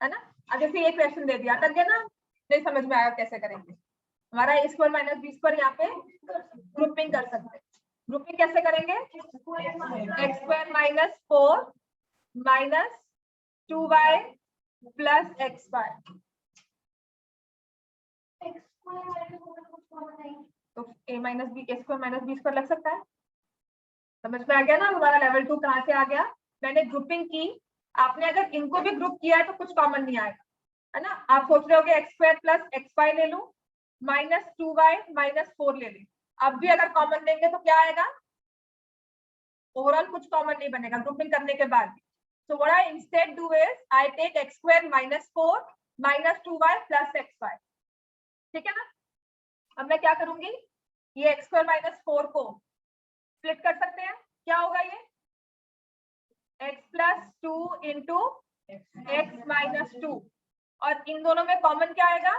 है ना? अब जैसे ये क्वेश्चन दे दिया, करके ना नहीं समझ में आया कैसे करेंगे, हमारा a square minus b square यहाँ पे ग्रुपिंग कर सकते हैं। ग्रुपिंग कैसे करेंगे, x square minus 4 minus 2y plus x y, तो a minus b, a square minus b square लग सकता है। समझ में आ गया ना हमारा लेवल 2 कहाँ से आ गया? मैंने ग्रुपिंग की, आपने अगर इनको भी ग्रुप किया है तो कुछ कॉमन नहीं आएगा, है ना? आप सोच रहे होगे x square plus x y ले लूं, माइनस 2y माइनस 4 ले लें, अब भी अगर कॉमन लेंगे तो क्या आएगा? ओवरऑल कुछ कॉमन नहीं बनेगा ग्रुपिंग करने के बाद भी। So what I instead do is I take x square minus 4 minus 2y plus xy, ठीक है ना? अब मैं क्या करूंगी, ये x square minus 4 को स्प्लिट कर सकते हैं, क्या होगा ये x plus 2 into x minus 2, और इन दोनों में कॉमन क्या आएगा,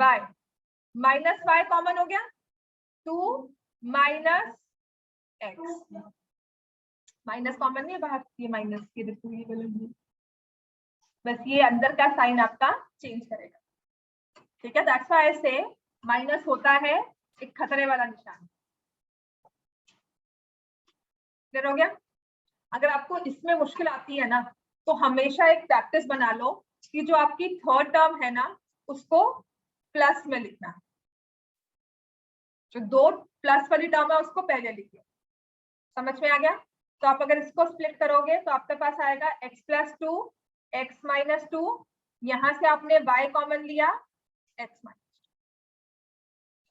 y माइनस y कॉमन हो गया, 2 माइनस x, माइनस कॉमन नहीं है बाहर, ये माइनस के देखो ये गलत, बस ये अंदर का साइन आपका चेंज करेगा, ठीक है? दैट्स व्हाई आई से माइनस होता है एक खतरे वाला निशान। क्लियर हो गया? अगर आपको इसमें मुश्किल आती है ना, तो हमेशा एक प्रैक्टिस बना लो कि जो आपकी थर्ड टर्म है ना उसको प्लस में लिखना, जो 2 प्लस वाली टर्म है उसको पहले लिखिए। समझ में आ गया? तो आप अगर इसको स्प्लिट करोगे तो आपके पास आएगा x प्लस 2 x माइनस 2, यहां से आपने y कॉमन लिया x माइनस,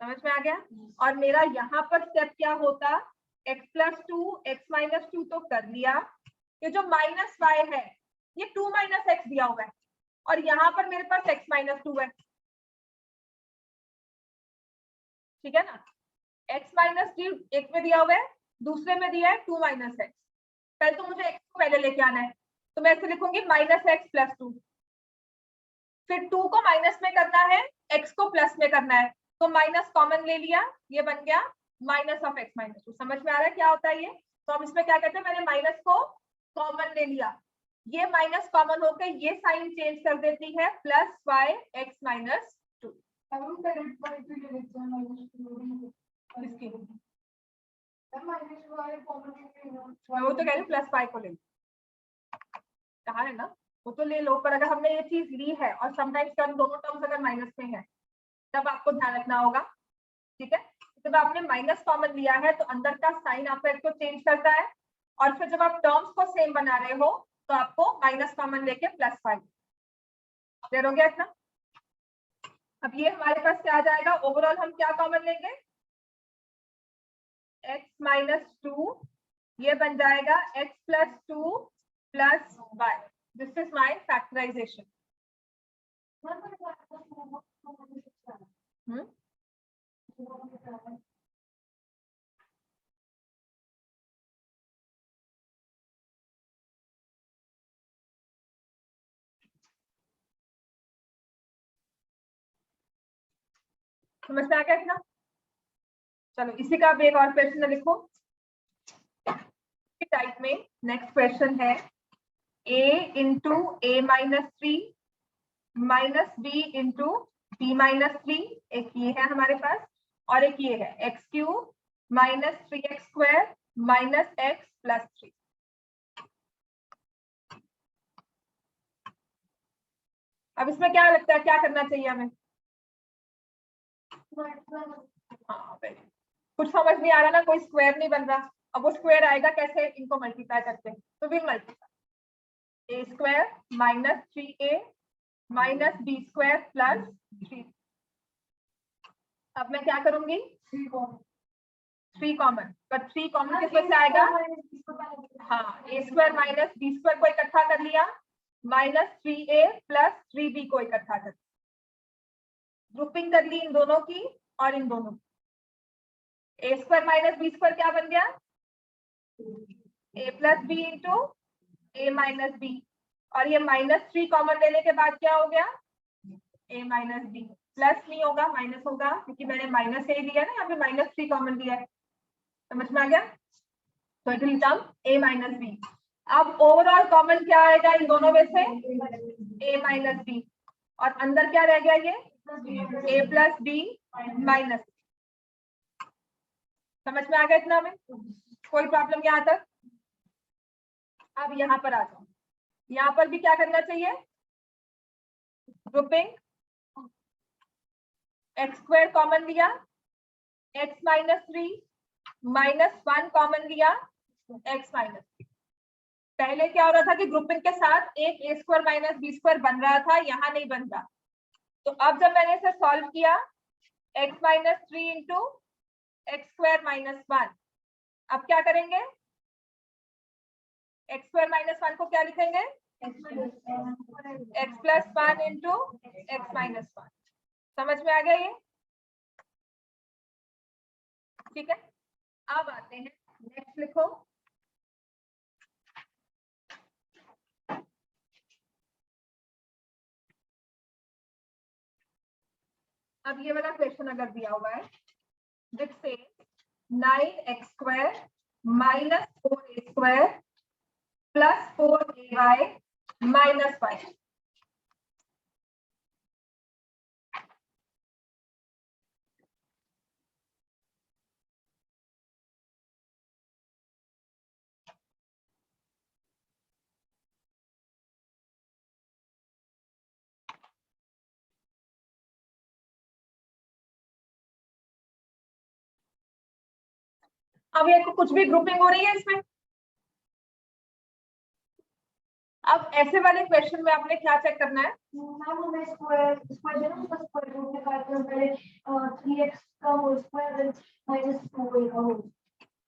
समझ में आ गया? और मेरा यहाँ पर स्टेप क्या होता, x प्लस 2 x माइनस 2 तो कर लिया, ये जो माइनस y है ये 2 माइनस x दिया हुआ है, और यहाँ पर मेरे पास x माइनस 2 है, ठीक है ना? x माइनस 2 एक में दिया हुआ है, दूसरे में दिया है 2 माइनस x, पहले तो मुझे x को पहले लेके आना है, तो मैं ऐसे लिखूंगी माइनस x प्लस 2, फिर 2 को माइनस में करना है, x को प्लस में करना है, तो माइनस कॉमन ले लिया, ये बन गया माइनस ऑफ x माइनस 2। समझ में आ रहा है क्या होता है ये? तो हम इसमें क्या कहते हैं, मैंने माइनस को कॉमन ले लिया, ये माइनस कॉमन होकर ये साइन चेंज कर देती है प्लस वाई एक्स माइनस 2। वो तो कह रही प्लस वाई को ले कहा है ना, वो तो ले लो, पर अगर हमने ये चीज ली है और समटाइम्स टर्म दोनों टर्म्स अगर माइनस में है तब आपको ध्यान रखना होगा, ठीक है। जब आपने माइनस कॉमन लिया है तो अंदर का साइन आपका एक तो चेंज करता है, और फिर जब आप टर्म्स को सेम बना रहे हो तो आपको माइनस कॉमन लेके प्लस 5 क्लियर हो गया इतना। अब ये हमारे पास क्या आ जाएगा, ओवरऑल हम क्या कॉमन लेंगे, x माइनस 2, ये बन जाएगा x plus 2 plus y। This is my factorisation. समझ में आ गया इतना। चलो इसी का एक और क्वेश्चन लिखो टाइप में। नेक्स्ट क्वेश्चन है a into a minus 3 minus b into b minus 3, एक ये है हमारे पास, और एक ये है x cube minus 3x square minus x plus 3। अब इसमें क्या लगता है क्या करना चाहिए हमें, हाँ कुछ समझ नहीं आ रहा ना, कोई स्क्वायर नहीं बन रहा, अब वो स्क्वायर आएगा कैसे, इनको मल्टीप्लाई करते हैं, तो will multiply a square minus 3a minus b square plus 3। अब मैं क्या करूंगी, 3 कॉमन, पर 3 कॉमन किस वजह से आएगा, हाँ ए स्क्वायर माइनस बी स्क्वायर को इकट्ठा कर लिया, माइनस 3a प्लस 3b को इकट्ठा कर, ग्रुपिंग कर ली इन दोनों की और इन दोनों की। ए स्क्वायर माइनस बी स्क्वायर क्या बन गया, ए plus B into a minus B, और ये माइनस 3 कॉमन लेने के बाद क्या हो गया, ए माइनस बी, प्लस नहीं होगा माइनस होगा क्योंकि मैंने माइनस ए लिया ना, यहाँ पे माइनस 3 कॉमन लिया है, समझ में आ गया। तो it will come a minus b. अब ओवरऑल कॉमन क्या आएगा इन दोनों में से, ए माइनस बी, और अंदर क्या रह गया, ये ए प्लस बी माइनस। समझ में आ गया इतना में, कोई प्रॉब्लम यहाँ तक। अब यहाँ पर आ जाओ, यहाँ पर भी क्या करना चाहिए, ग्रुपिंग, एक्स स्क्वायर कॉमन लिया, एक्स माइनस 3 माइनस 1 कॉमन लिया, एक्स माइनस 3। पहले क्या हो रहा था कि ग्रुपिंग के साथ एक ए स्क्वायर माइनस बी स्क्वायर बन रहा था, यहाँ नहीं बन रहा। तो अब जब मैंने इसे सॉल्व किया, x minus 3 into x square minus 1, अब क्या करेंगे, एक्स स्क्वायर माइनस 1 को क्या लिखेंगे, x plus 1 into X minus 1। समझ में आ गया ये, ठीक है। अब आते हैं नेक्स्ट, लिखो अब ये वाला क्वेश्चन अगर दिया हुआ है, जिससे 9x square minus 4a square plus 4ay minus 5। अब ये कुछ भी ग्रुपिंग हो रही है इसमें। अब ऐसे वाले क्वेश्चन में आपने क्या चेक करना है,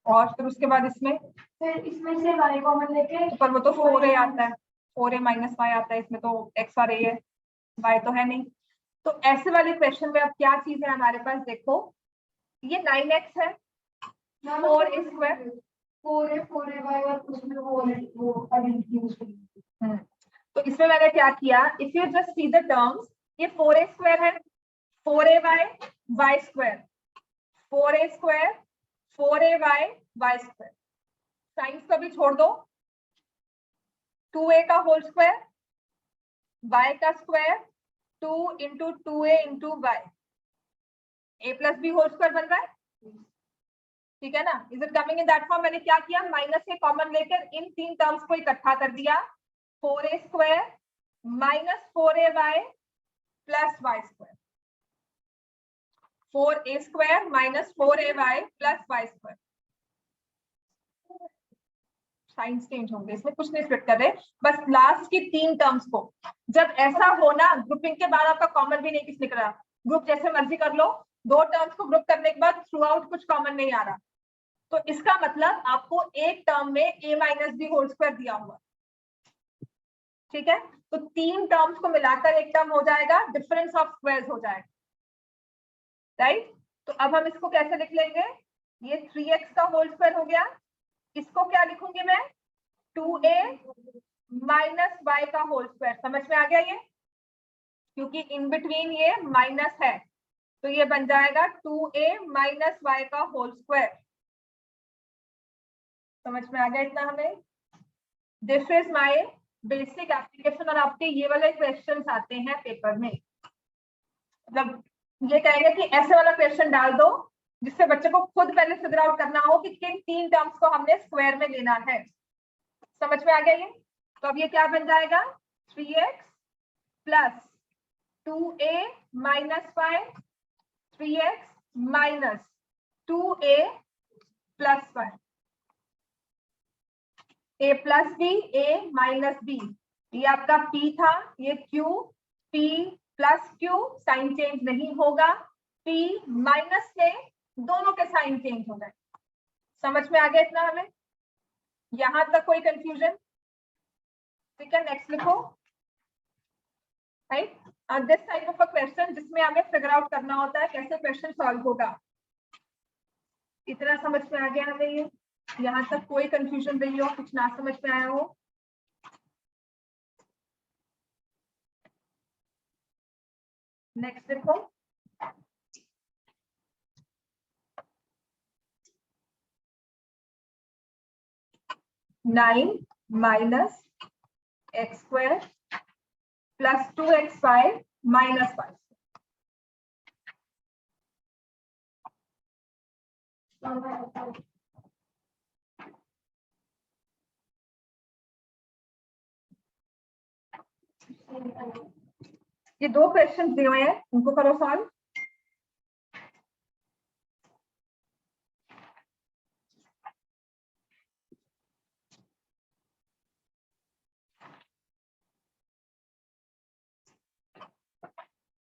और फिर उसके बाद इसमें से y कॉमन लेके, पर वो तो 4a आता है, 4a माइनस y आता है, इसमें तो x और a है, y तो है नहीं। तो ऐसे वाले क्वेश्चन में अब क्या चीज है हमारे पास, देखो ये 9x है, 4a स्क्वायर, 4a और उसमें वो तो इसमें मैंने क्या किया, if you just see the terms, ये 4a स्क्वायर है, 4ay y square, 4a square 4ay y square, signs को भी छोड़ दो, 2a का होल स्क्वायर, y का square 2 into 2a into y, a plus b whole square बन रहा है, ठीक है ना। Is it coming in that form? मैंने क्या किया, माइनस से कॉमन लेकर इन तीन टर्म्स को इकट्ठा कर दिया, 4a square minus 4ay plus y square, 4a square minus 4ay plus y square. Signs change होंगे, इसमें कुछ नहीं स्प्लिट कर रहे, बस लास्ट की तीन टर्म्स को। जब ऐसा हो ना, ग्रुपिंग के बाद आपका कॉमन भी नहीं किस निकल रहा, ग्रुप जैसे मर्जी कर लो, दो टर्म्स को ग्रुप करने के बाद थ्रू आउट कुछ कॉमन नहीं आ रहा, तो इसका मतलब आपको एक टर्म में a minus b whole square दिया हुआ, ठीक है। तो तीन टर्म्स को मिलाकर एक टर्म हो जाएगा, डिफरेंस ऑफ स्क्वायर्स हो जाएगा, राइट। तो अब हम इसको कैसे लिख लेंगे, ये 3x का होल स्क्वायर हो गया, इसको क्या लिखूंगी मैं, 2a माइनस वाई का होल स्क्वायर। समझ में आ गया ये, क्योंकि इन बिटवीन ये माइनस है, तो ये बन जाएगा 2a माइनस वाई का होल स्क्वायर। समझ में आ गया इतना हमें? This is my basic application. और आपके ये वाले क्वेश्चंस आते हैं पेपर में, मतलब ये कहेंगे कि ऐसे वाला क्वेश्चन डाल दो जिससे बच्चे को खुद पहले फिगर आउट करना हो कि किन तीन टर्म्स को हमने स्क्वायर में लेना है। समझ में आ गया ये? तो अब ये क्या बन जाएगा, 3x plus 2a minus 5, 3x minus 2a plus 5, a plus b, a minus b, ये आपका p था, ये q, p plus q, sign change नहीं होगा, p माइनस में दोनों के साइन चेंज हो गए। समझ में आ गया इतना हमें? यहां तक कोई कंफ्यूजन? ठीक है, नेक्स्ट लिखो, right. This type of a question जिसमें हमें फिगर आउट करना होता है कैसे क्वेश्चन सॉल्व होगा। इतना समझ में आ गया हमें ये? यहाँ तक कोई कंफ्यूजन रही हो, कुछ ना समझ में आया हो? नेक्स्ट देखो, nine minus x square plus 2xy minus 5। ये दो क्वेश्चन दिए हुए हैं, उनको करो सॉल्व।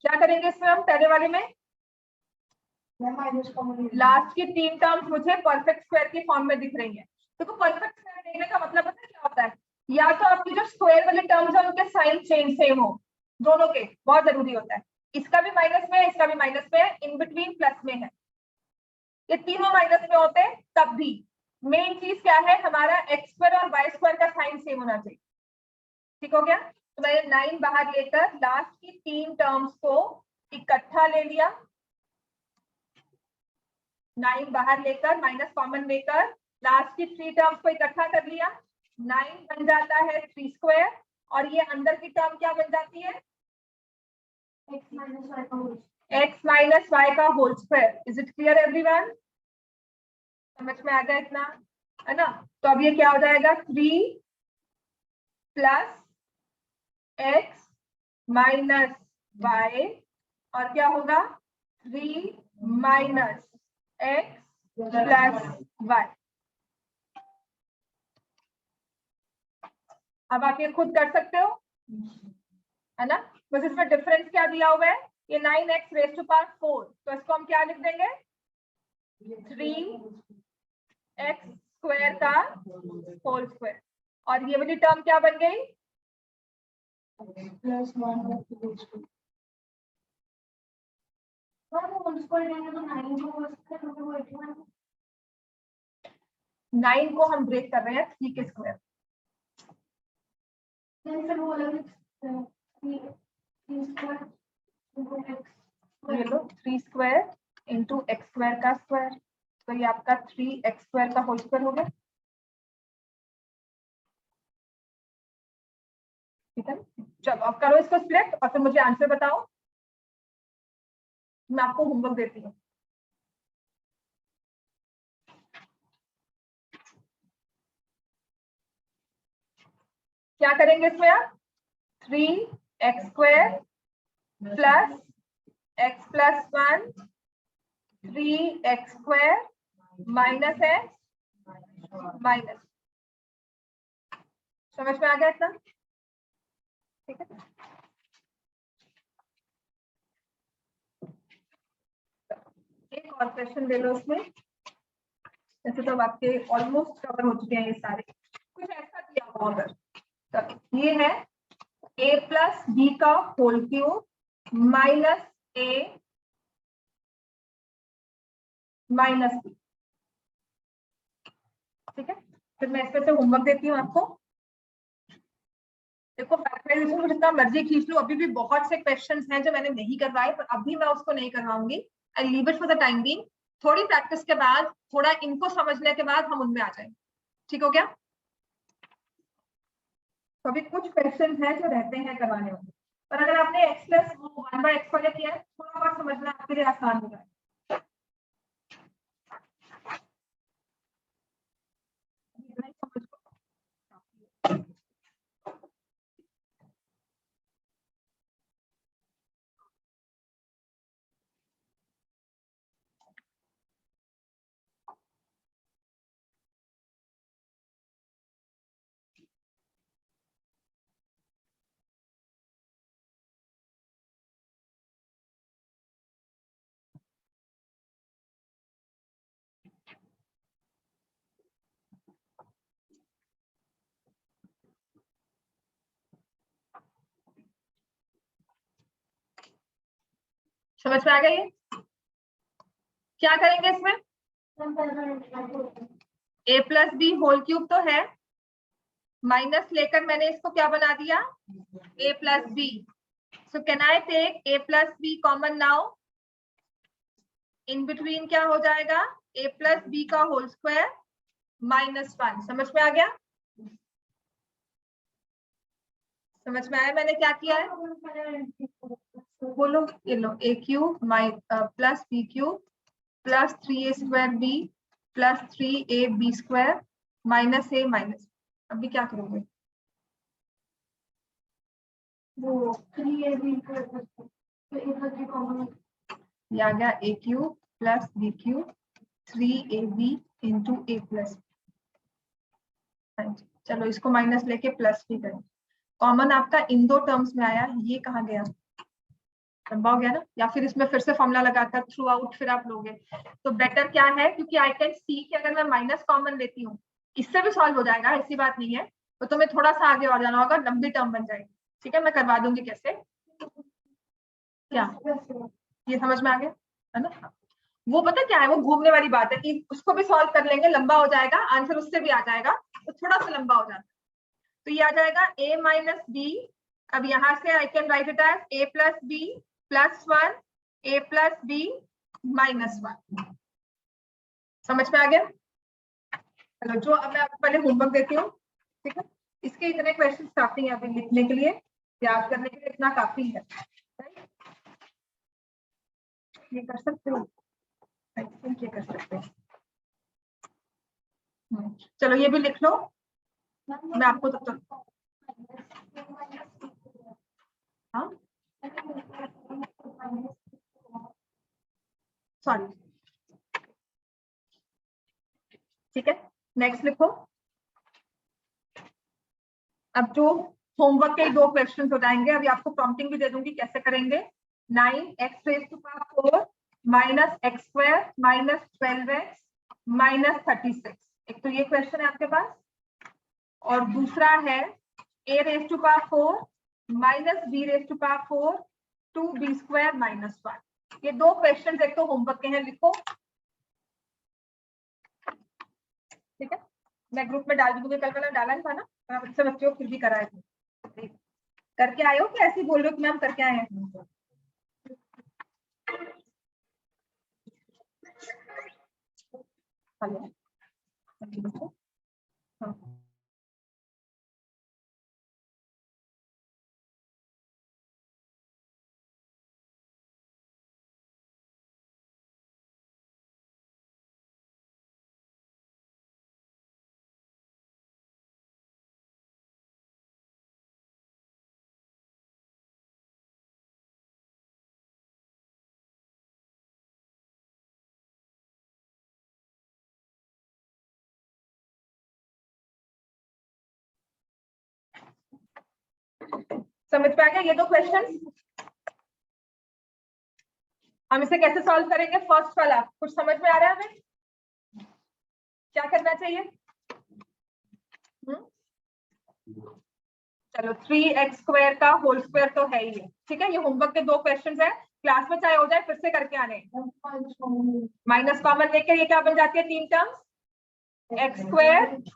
क्या करेंगे इसमें हम? पहले वाले में लास्ट की तीन टर्म्स मुझे परफेक्ट स्क्वायर की फॉर्म में दिख रही है। देखो परफेक्ट स्क्वायर देखने का मतलब पता है क्या होता है, या तो आपकी जो स्क्वायर वाले टर्म्स है उनके साइन चेंज सेम हो, दोनों के, बहुत जरूरी होता है। इसका भी माइनस में है, इसका भी माइनस में है, इन बिटवीन प्लस में है, ये तीनों माइनस में होते हैं तब भी। मेन चीज क्या है, हमारा एक्स स्क्वायर और वाई स्क्वायर का साइन सेम होना चाहिए। ठीक हो गया? तो मैंने 9 बाहर लेकर लास्ट की तीन टर्म्स को इकट्ठा ले लिया, 9 बाहर लेकर माइनस कॉमन लेकर लास्ट की 3 टर्म्स को इकट्ठा कर लिया, 9 बन जाता है 3 स्क्वायर, और ये अंदर की टर्म क्या बन जाती है, x माइनस वाई का whole square. Is it clear everyone? समझ में आ गया इतना, है ना? तो अब ये क्या हो जाएगा, 3 प्लस एक्स माइनस वाई, और क्या होगा, 3 माइनस एक्स प्लस वाई। अब आप ये खुद कर सकते हो, है ना? बस इसमें डिफरेंस क्या दिया हुआ है, ये 9x रेज टू पावर 4, तो इसको हम क्या लिख देंगे, 3x स्क्वायर का होल स्क्वायर, और ये वाली टर्म क्या बन गई, प्लस 9 को हम ब्रेक कर रहे हैं 3 के स्क्वायर, ये लो 3 स्क्वायर इंटू एक्स स्क्वायर का स्क्वायर, तो ये आपका 3x स्क्वायर का होल स्क्वायर हो गया। ठीक है, चलो अब करो इसको सिलेक्ट और फिर मुझे आंसर बताओ। मैं आपको होमवर्क देती हूँ। क्या करेंगे इसमें आप? 3x² plus x+1 3x² minus x minus, समझ में आ गया इतना? ठीक है, एक और क्वेश्चन ले लो उसमें। जैसे तो आपके ऑलमोस्ट कवर हो चुके हैं ये सारे। कुछ ऐसा दिया हो अगर, तो ये है a+b का whole cube minus a minus b। ठीक है, फिर मैं इसमें से होमवर्क देती हूँ आपको। देखो फैक्टराइजेशन को जितना मर्जी खींच लो, अभी भी बहुत से क्वेश्चंस हैं जो मैंने नहीं करवाए, पर अभी मैं उसको नहीं करवाऊंगी। I leave it for the time being. थोड़ी प्रैक्टिस के बाद, थोड़ा इनको समझने के बाद हम उनमें आ जाएंगे। ठीक हो गया? तो अभी कुछ क्वेश्चन हैं जो रहते हैं करवाने वाले, पर अगर आपने x+1/x वाले किया है, थोड़ा बहुत समझना आपके लिए आसान हो जाएगा। समझ में आ गया ये? क्या करेंगे इसमें? a+b होल क्यूब तो है, माइनस लेकर मैंने इसको क्या बना दिया? a+b। So can I take a+b common now? In between क्या हो जाएगा? a+b का होल स्क्वायर -1। समझ में आ गया? समझ में आया मैंने क्या किया है? बोलो, ये लो a³ plus b³ plus 3a² plus 3ab² minus a minus. अभी क्या करोगे? वो 3ab तो इधर की कॉमन ये आ गया a³ plus b³ 3ab into a+। चलो इसको माइनस लेके प्लस भी करें। कॉमन आपका इन दो टर्म्स में आया, ये कहाँ गया? लंबा हो गया ना? या फिर इसमें फिर से फॉर्मूला लगाकर थ्रू आउट फिर आप लोगे तो बेटर क्या है, क्योंकि आई कैन सी कि अगर मैं माइनस कॉमन लेती हूँ, इससे भी सॉल्व हो जाएगा, ऐसी बात नहीं है, तो तुम्हें थोड़ा सा आगे और जाना होगा, लंबी टर्म बन जाएगी। ठीक है, मैं करवा दूंगी कैसे। क्या ये समझ में आ गया है ना? वो पता क्या है, वो घूमने वाली बात है कि उसको भी सॉल्व कर लेंगे, लंबा हो जाएगा, आंसर उससे भी आ जाएगा, तो थोड़ा सा लंबा हो जाता है। तो ये आ जाएगा a माइनस बी। अब यहां से I can write it as a+b +1 a+b -1। समझ में आ गया? चलो, जो अब मैं आपको पहले होमवर्क देती हूँ। ठीक है, इसके इतने क्वेश्चन काफी है अभी लिखने के लिए, याद करने के लिए इतना काफी है। ये कर सकते हो, आई थिंक ये कर सकते हो। चलो ये भी लिख लो, मैं आपको तब तक हाँ सॉरी। ठीक है, नेक्स्ट लिखो। अब जो होमवर्क के दो क्वेश्चन हो जाएंगे, अभी आपको प्रॉम्प्टिंग भी दे दूंगी कैसे करेंगे। 9x⁴ minus x² minus 12x minus 36। एक तो ये क्वेश्चन है आपके पास, और दूसरा है a⁴ माइनस b⁴ 2b² -1। ये दो क्वेश्चन एक तो होमवर्क के हैं, लिखो। ठीक है, मैं ग्रुप में डाल दूंगी, कल मैंने डाला था ना, आप अच्छे बच्चे हो फिर भी कराए थे। करके आए हो कि ऐसे ही बोल रहे हो कि मैम करके आए हैं? हेलो, हाँ। समझ में आ गया ये दो क्वेश्चन? हम इसे कैसे सॉल्व करेंगे? फर्स्ट वाला कुछ समझ में आ रहा है हमें? क्या करना चाहिए? चलो 3x² का होल स्क्वायर तो है ही है, ठीक है। ये होमवर्क के दो क्वेश्चंस है, क्लास में चाहे हो जाए फिर से करके आने। माइनस कॉमन लेकर ये क्या बन जाती है? तीन terms, x²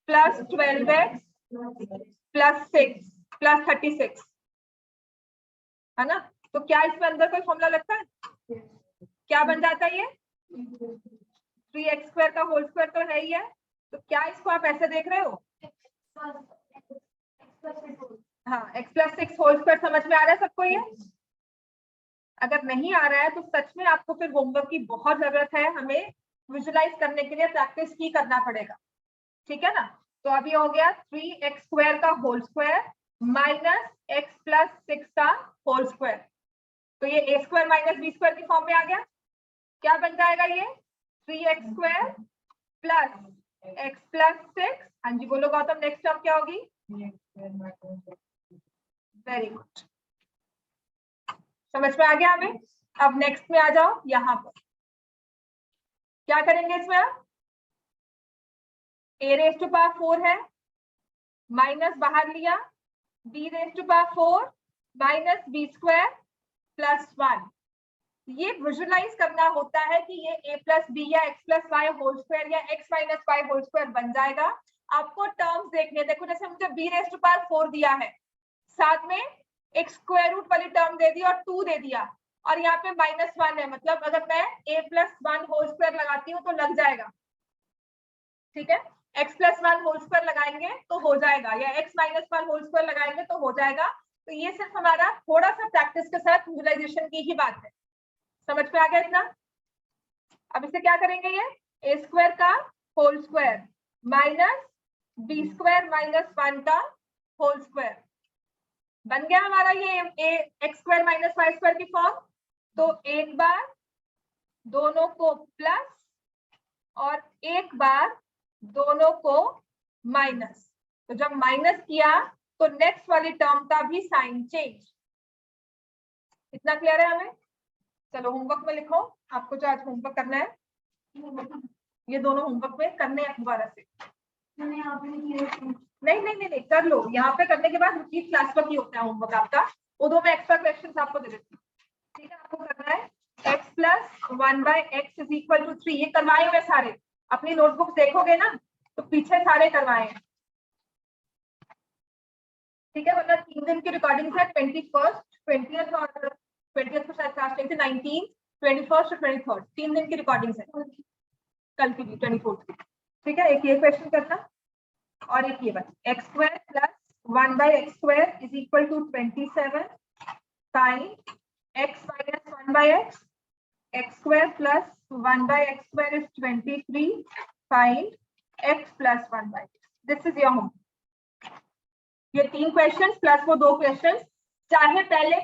plus 12x plus 6 plus 36, है ना? तो क्या इसमें अंदर कोई फॉर्मूला लगता है? क्या बन जाता है ये? 3x² का होल स्क्वायर तो है ही है, तो क्या इसको आप ऐसे देख रहे हो? हाँ, x प्लस 6 होल स्क्वायर समझ में आ रहा है सबको ये? अगर नहीं आ रहा है तो सच में आपको फिर होमवर्क की बहुत जरूरत है, हमें विजुलाइज करने के लिए प्रैक्टिस की करना पड़ेगा, ठीक है ना? तो अभी हो गया 3x² का whole square minus x plus 6 का होल स्क्वायर, तो ये a² माइनस b² की फॉर्म में आ गया। क्या बन जाएगा ये? 3x² plus x plus 6। हाँ जी बोलो गौतम, नेक्स्ट टर्म क्या होगी? वेरी गुड, समझ में आ गया हमें? अब नेक्स्ट में आ जाओ, यहाँ पर क्या करेंगे इसमें? आप a⁴ है, माइनस बाहर लिया, b⁴ माइनस b² प्लस 1। ये विजुलाइज करना होता है कि ये a प्लस बी या x plus y whole square या x minus y whole square बन जाएगा। आपको टर्म्स देखने, देखो जैसे मुझे b⁴ दिया है, साथ में एक स्क्वायर रूट वाली टर्म दे दी और 2 दे दिया, और यहाँ पे -1 है, मतलब अगर मैं a प्लस 1 होल स्क्वायर लगाती हूँ तो लग जाएगा, ठीक है। x प्लस 1 होल स्क्वायर लगाएंगे तो हो जाएगा, या x माइनस 1 होल स्क्वायर लगाएंगे तो हो जाएगा। तो ये सिर्फ हमारा थोड़ा सा प्रैक्टिस के साथ विजुलाइजेशन की ही बात है, समझ में आ गया इतना? अब इसे क्या करेंगे? ये a² का whole square minus b² minus 1 का होल स्क्वायर बन गया हमारा ये x² माइनस y² की फॉर्म। तो एक बार दोनों को प्लस और एक बार दोनों को माइनस, तो जब माइनस किया तो नेक्स्ट वाली टर्म का भी साइन चेंज। इतना क्लियर है हमें? चलो होमवर्क में लिखो, आपको जो आज होमवर्क करना है, ये दोनों होमवर्क में करने हैं दोबारा से। नहीं नहीं नहीं नहीं, कर लो, यहाँ पे करने के बाद रिपीट क्लास वर्क ही होता है होमवर्क आपका, वो दो में एक्स्ट्रा क्वेश्चंस आपको दे देती हूँ, ठीक है। आपको करना है x plus 1/x is equal to 3। ये करवाए हुए सारे, अपनी नोटबुक देखोगे ना तो पीछे सारे करवाए हैं, ठीक है। मतलब 3 दिन की रिकॉर्डिंग है, 21st 20th और 20th को शायद क्लास 19 21st और 23rd, 3 दिन की रिकॉर्डिंग है, कल की भी 24th की, ठीक है। एक ये क्वेश्चन करना और एक ये बता, x² plus 1/x² is equal to 27 sign x minus 1/x, x² plus 1/x² is 23 sign x plus 1/x। This is your homework. ये 3 क्वेश्चंस प्लस वो 2 क्वेश्चंस, चाहे पहले